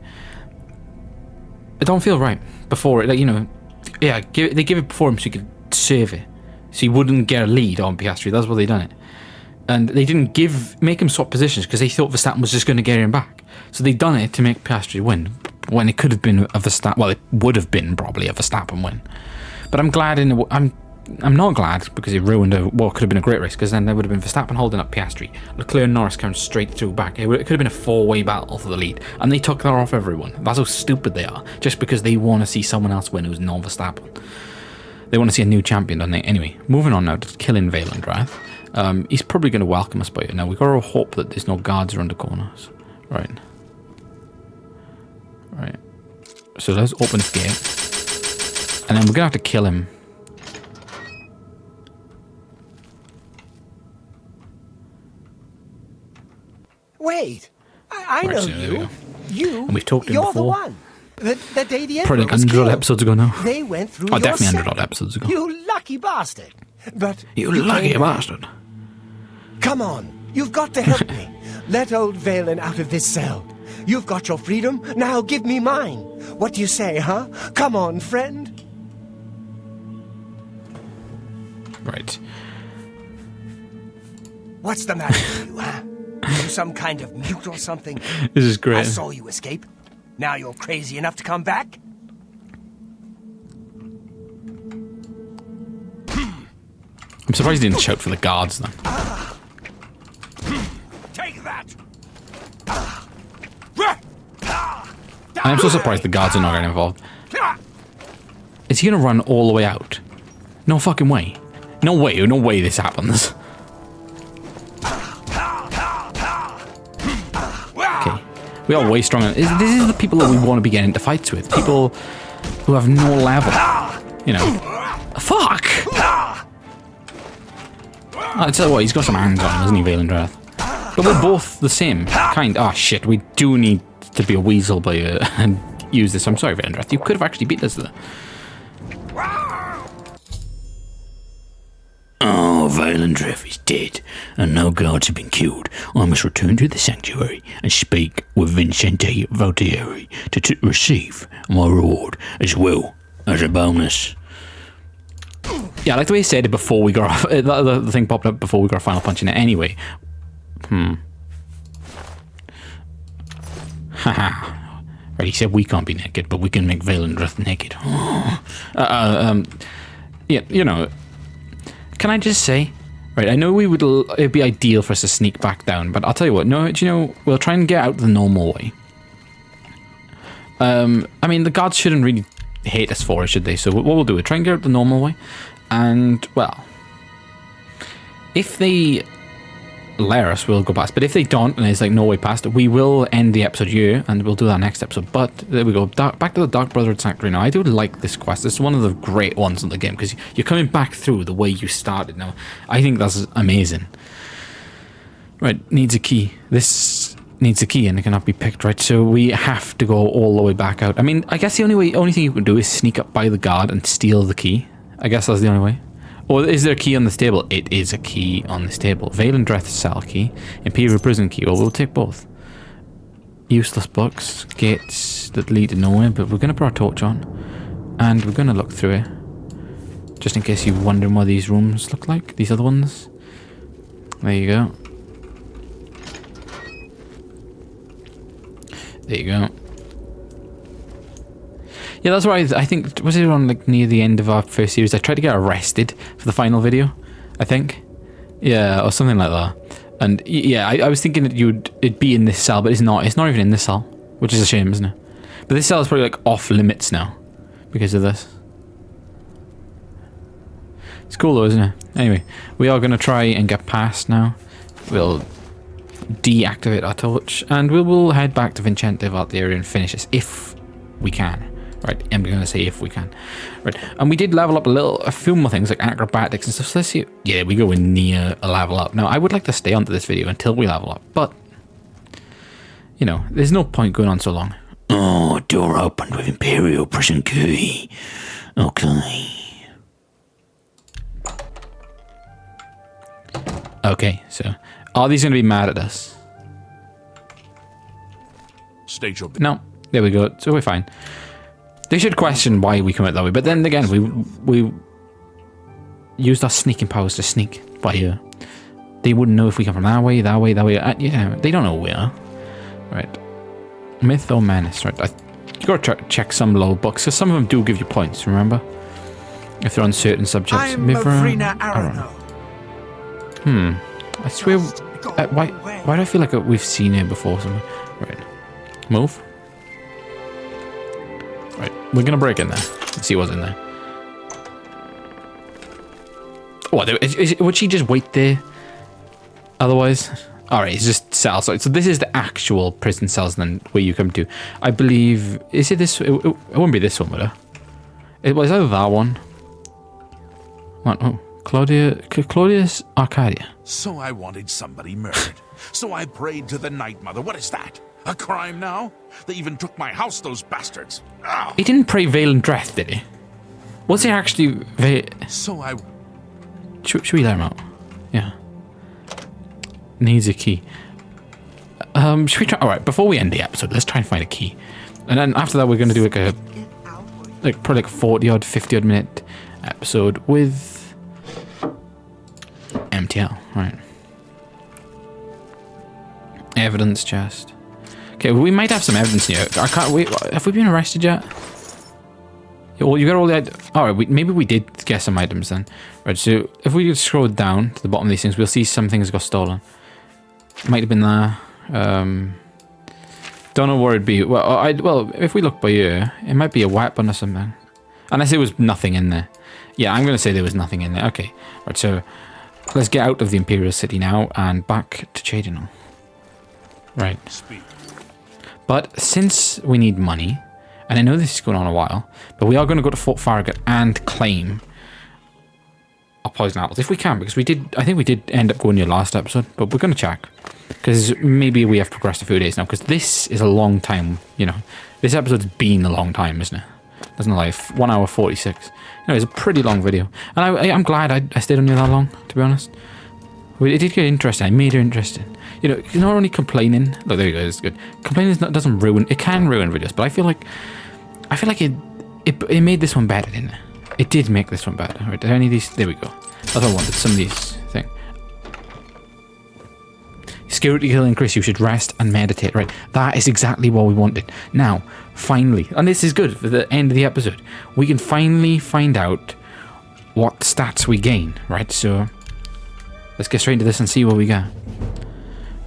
it don't feel right before it. Like, you know, yeah, they give it before him so he could serve it, so he wouldn't get a lead on Piastri. That's why they done it, and they didn't make him swap positions because they thought Verstappen was just going to get him back. So they done it to make Piastri win when it could have been a Verstappen. Well, it would have been probably a Verstappen win. But I'm glad I'm not glad because it ruined what could have been a great race, because then there would have been Verstappen holding up Piastri, Leclerc and Norris coming straight through back. It could have been a 4-way battle for the lead, and they took that off everyone. That's how stupid they are, just because they want to see someone else win who's not Verstappen. They want to see a new champion, don't they? Anyway, moving on now to killing Vale and Drath. He's probably going to welcome us by it. Now, we've got to hope that there's no guards around the corners. Right. So let's open this gate, and then we're going to have to kill him. Wait, I know so there we go. You, And we've talked to him you're before. the one. The day the Probably Emperor like was 100 killed. episodes ago now. They went through Oh, your definitely cell. 100 episodes ago. You lucky bastard. But You lucky came back. bastard. Come on, you've got to help me. Let old Valen out of this cell. You've got your freedom, now give me mine. What do you say, huh? Come on, friend. Right. What's the matter with you, huh? You some kind of mute or something? This is great. I saw you escape. Now you're crazy enough to come back? I'm surprised he didn't shout for the guards then. Take that! I'm so surprised the guards are not getting involved. Is he gonna run all the way out? No fucking way. No way this happens. We are way stronger. This is the people that we want to be getting into fights with. People who have no level. You know. Fuck! I tell you what, he's got some hands on him, hasn't he, Vaelendreth? But we're both the same kind. Ah, shit, we do need to be a weasel by and use this. I'm sorry, Vaelendreth. You could have actually beat us there. Oh, Vaelendreth is dead, and no guards have been killed. I must return to the sanctuary and speak with Vincente Valtieri to receive my reward, as well as a bonus. Yeah, I like the way he said it before we got off. The thing popped up before we got a final punch in it. Anyway. Haha. Right, he said we can't be naked, but we can make Vaelendreth naked. Yeah, you know. Can I just say, right, I know it'd be ideal for us to sneak back down, but I'll tell you what, no, do you know, we'll try and get out the normal way. I mean, the guards shouldn't really hate us for it, should they? So what we'll do is try and get out the normal way, and, well, if they let us, we'll go past, but if they don't, and there's like no way past, we will end the episode here, and we'll do that next episode. But there we go, back to the Dark Brotherhood Sanctuary now. I do like this quest. It's one of the great ones in the game, because you're coming back through the way you started now. I think that's amazing. Right, needs a key. This needs a key, and it cannot be picked, right? So we have to go all the way back out. I mean, I guess the only thing you can do is sneak up by the guard and steal the key. I guess that's the only way. Or is there a key on this table? It is a key on this table. Vaelendreth's cell key, Imperial prison key. Well, we'll take both. Useless books, gates that lead to nowhere, but we're going to put our torch on. And we're going to look through it. Just in case you're wondering what these rooms look like. These other ones. There you go. There you go. Yeah, that's why I think, was it on like near the end of our first series? I tried to get arrested for the final video, I think. Yeah, or something like that. And yeah, I was thinking that it'd be in this cell, but it's not. It's not even in this cell, which is a shame, isn't it? But this cell is probably like off limits now because of this. It's cool though, isn't it? Anyway, we are going to try and get past now. We'll deactivate our torch, and we will head back to Vincente Valtieri and finish this if we can. Right, I'm going to say if we can. Right, and we did level up a few more things like acrobatics and stuff. So let's see. Yeah, we go in near a level up. Now, I would like to stay onto this video until we level up, but you know, there's no point going on so long. Oh, door opened with Imperial prison key. Okay. Okay, so are these going to be mad at us? State your No, there we go. So we're fine. They should question why we come out that way, but then again, we used our sneaking powers to sneak by here. They wouldn't know if we come from that way, that way, that way. Yeah, they don't know where. Right. Myth or menace, right. You gotta check some low books, because some of them do give you points, remember? If they're on certain subjects. I'm Mavrina Arano. I swear, why do I feel like we've seen it before somewhere? Right. Move. Right, we're gonna break in there. Let's see what's in there. What, would she just wait there? Otherwise? Alright, it's just cells. So this is the actual prison cells then where you come to. I believe, is it this? It won't be this one, would it? It was either that one. What? Oh, Claudius Arcadia. So I wanted somebody murdered. So I prayed to the Night Mother. What is that? A crime now? They even took my house, those bastards. Ow. He didn't pray Vaelendreth, did he? Was he actually... So I... Should we let him out? Yeah. Needs a key. Should we try... Alright, before we end the episode, let's try and find a key. And then after that, we're going to do like a... probably like 40-odd, 50-odd minute episode with... MTL, right. Evidence chest. Okay, we might have some evidence here. I can't wait. Have we been arrested yet? Yeah, well, you got all the... Alright, maybe we did get some items then. Right, so if we scroll down to the bottom of these things, we'll see some things got stolen. Might have been there. Don't know where it'd be. Well, if we look by here, it might be a weapon or something. Unless there was nothing in there. Yeah, I'm going to say there was nothing in there. Okay, right, so let's get out of the Imperial City now and back to Chadinal. Right. Speak. But since we need money, and I know this is going on a while, but we are going to go to Fort Farragut and claim our poison apples if we can, because I think we did end up going your last episode, but we're going to check, because maybe we have progressed a few days now, because this is a long time, you know. This episode's been a long time, isn't it? Doesn't it, like 1 hour 46. You know, it's a pretty long video, and I'm glad I stayed on you that long, to be honest. It did get interesting. I made it interesting. You know, you're not only complaining. Look, there you go. It's good. Complaining doesn't ruin. It can ruin videos, but I feel like it made this one better, didn't it? It did make this one better. Right? Are any of these? There we go. That's what I wanted. Some of these things. Security will increase. You should rest and meditate. Right. That is exactly what we wanted. Now, finally, and this is good for the end of the episode. We can finally find out what stats we gain. Right. So let's get straight into this and see what we got.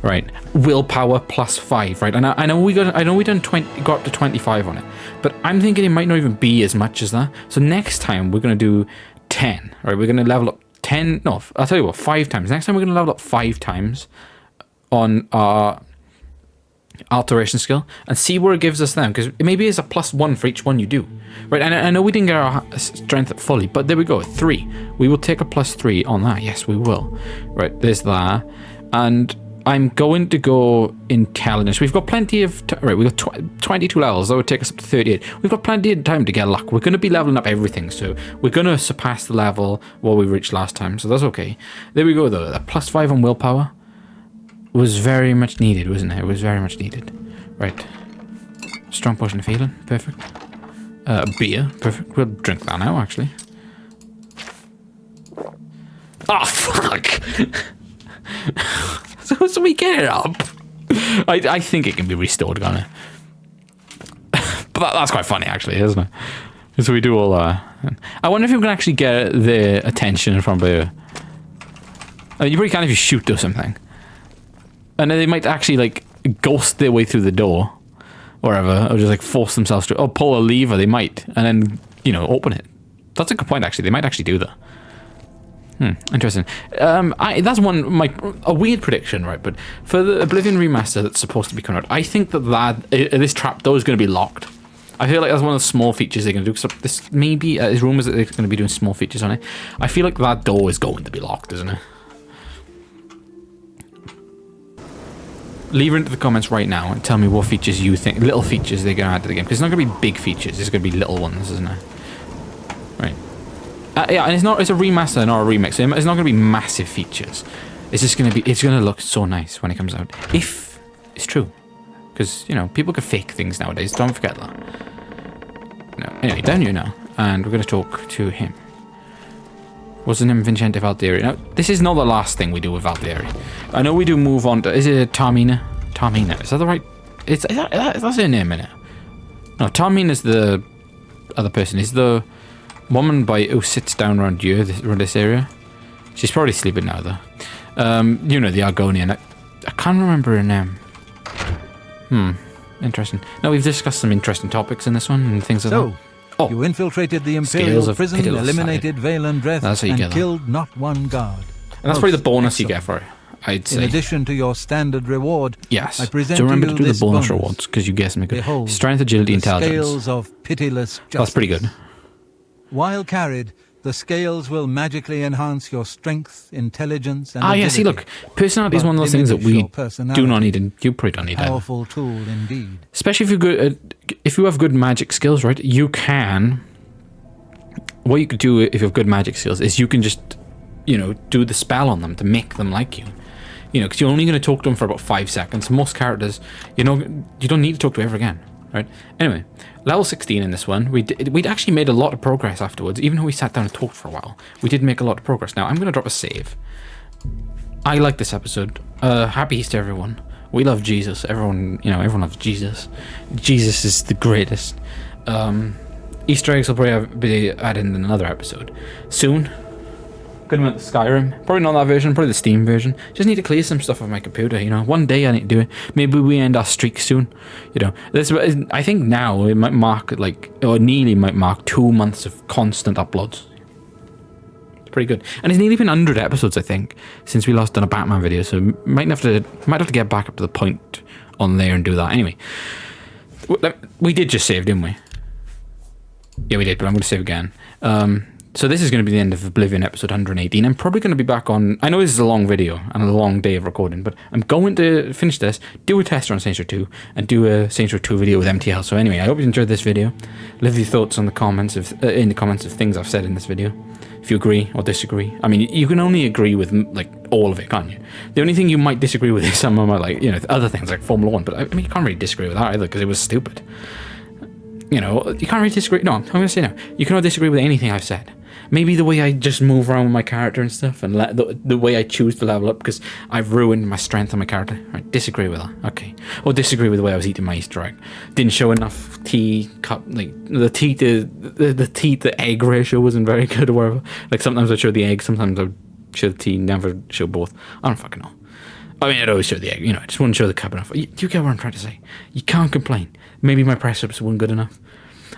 Right, willpower +5, right? And I know we got up to 25 on it, but I'm thinking it might not even be as much as that. So next time we're gonna do 10, right? We're gonna level up 10. No, I'll tell you what, 5 times. Next time we're gonna level up 5 times on our alteration skill and see where it gives us then, because maybe it's a +1 for each one you do, right? And I know we didn't get our strength up fully, but there we go, 3. We will take a +3 on that. Yes, we will. Right, there's that, and I'm going to go intelligence. We've got plenty of right. We've got 22 levels. That would take us up to 38. We've got plenty of time to get luck. We're going to be leveling up everything, so we're going to surpass the level what we reached last time. So that's okay. There we go, though. That +5 on willpower was very much needed, wasn't it? It was very much needed. Right. Strong potion of healing. Perfect. Beer. Perfect. We'll drink that now, actually. Oh, fuck! So we get it up. I think it can be restored, can't it? But that's quite funny, actually, isn't it? So we do all that. I wonder if you can actually get their attention from the... I mean, you probably can if you shoot or something. And then they might actually, like, ghost their way through the door. Or whatever. Or just, like, force themselves to... Or pull a lever, they might. And then, you know, open it. That's a good point, actually. They might actually do that. Interesting. That's a weird prediction, right? But for the Oblivion remaster that's supposed to be coming out, I think that this trapdoor is going to be locked. I feel like that's one of the small features they're going to do. Because this maybe there's rumors that they're going to be doing small features on it. I feel like that door is going to be locked, isn't it? Leave it into the comments right now and tell me what features you think, little features they're going to add to the game. Because it's not going to be big features. It's going to be little ones, isn't it? Right. Yeah, and it's a remaster, not a remix. So it's not going to be massive features. It's just going to be, it's going to look so nice when it comes out. If it's true. Because, you know, people can fake things nowadays. Don't forget that. No. Anyway, down here now. And we're going to talk to him. What's the name? Vincente Valdieri. Now, this is not the last thing we do with Valdieri. I know we do move on to, is it Tarmina? Tarmina. Is that the right, that's her name, innit? No, Tarmina is the other person. Is the woman who sits down around you, around this area. She's probably sleeping now, though. You know, the Argonian. I can't remember her name. Interesting. Now, we've discussed some interesting topics in this one and things like that. Oh, you infiltrated the Imperial prison, eliminated Vale and Dreth, and killed not one guard. And that's probably the bonus you get for it, I'd say. In addition to your standard reward, yes. I present so remember you to do the this bonus rewards, because you get something good. Behold, strength, agility, intelligence. Scales of pitiless justice. That's pretty good. While carried, the scales will magically enhance your strength, intelligence, and agility. Yeah, see, look, personality is one of those things that we do not need, and you probably don't need. Powerful tool indeed. Especially if you have good magic skills, right? You can. What you could do if you have good magic skills is you can just, you know, do the spell on them to make them like you. You know, because you're only going to talk to them for about 5 seconds. Most characters, you know, you don't need to talk to ever again, right? Anyway, level 16 in this one, we'd actually made a lot of progress afterwards. Even though we sat down and talked for a while, we did make a lot of progress. Now, I'm going to drop a save. I like this episode. Happy Easter, everyone. We love Jesus. Everyone loves Jesus. Jesus is the greatest. Easter eggs will probably be added in another episode soon. Gonna make the Skyrim. Probably not that version, probably the Steam version. Just need to clear some stuff on my computer, you know. One day I need to do it. Maybe we end our streak soon. You know, I think now it might mark or nearly might mark 2 months of constant uploads. It's pretty good. And it's nearly been 100 episodes, I think, since we last done a Batman video, so might have to get back up to the point on there and do that. Anyway, We did just save, didn't we? Yeah, we did, but I'm going to save again. So this is going to be the end of Oblivion episode 118. I'm probably going to be back on... I know this is a long video and a long day of recording, but I'm going to finish this, do a test on Saints Row 2, and do a Saints Row 2 video with MTL. So anyway, I hope you enjoyed this video. Leave your thoughts on the comments in the comments of things I've said in this video. If you agree or disagree. I mean, you can only agree with, like, all of it, can't you? The only thing you might disagree with is some of my, like, you know, other things, like Formula 1, but I mean, you can't really disagree with that either, because it was stupid. You know, you can't really disagree... No, I'm going to say no. You cannot disagree with anything I've said. Maybe the way I just move around with my character and stuff, and the way I choose to level up, because I've ruined my strength on my character. Right, disagree with that. Okay. Or disagree with the way I was eating my Easter egg. Didn't show enough tea cup, like, the tea to egg ratio wasn't very good or whatever. Like, sometimes I'd show the egg, sometimes I'd show the tea, never show both. I don't fucking know. I mean, I'd always show the egg, you know, I just wouldn't show the cup enough. You get what I'm trying to say? You can't complain. Maybe my press-ups weren't good enough.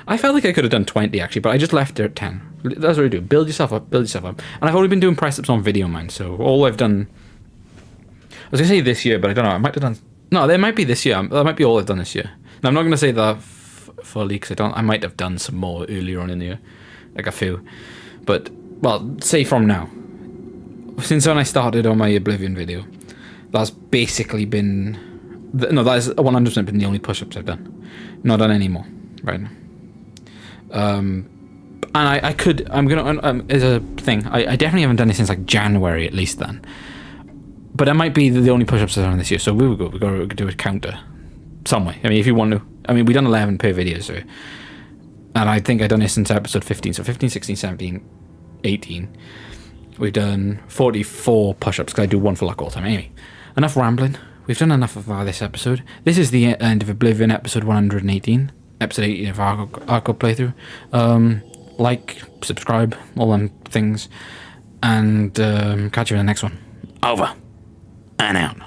I felt like I could have done 20 actually, but I just left it at 10. That's what I do. Build yourself up, build yourself up. And I've only been doing press-ups on video, man, so all I've done... I was going to say this year, but I don't know. I might have done... No, there might be this year. That might be all I've done this year. Now, I'm not going to say that fully, because I might have done some more earlier on in the year. Like a few. But, well, say from now. Since when I started on my Oblivion video, that's basically been... No, that has 100% been the only push-ups I've done. Not done any more, right? And I'm gonna, as a thing, I definitely haven't done it since like January at least then. But that might be the only push-ups I've done this year, so we've got to do a counter some way. I mean, if you want to, I mean, we've done 11 per video, so, and I think I've done it since episode 15, so 15, 16, 17, 18. We've done 44 push-ups, because I do one for luck all the time. Anyway, enough rambling. We've done enough of this episode. This is the end of Oblivion episode 118. Episode 18 of our playthrough. Like, subscribe, all them things. And catch you in the next one. Over and out.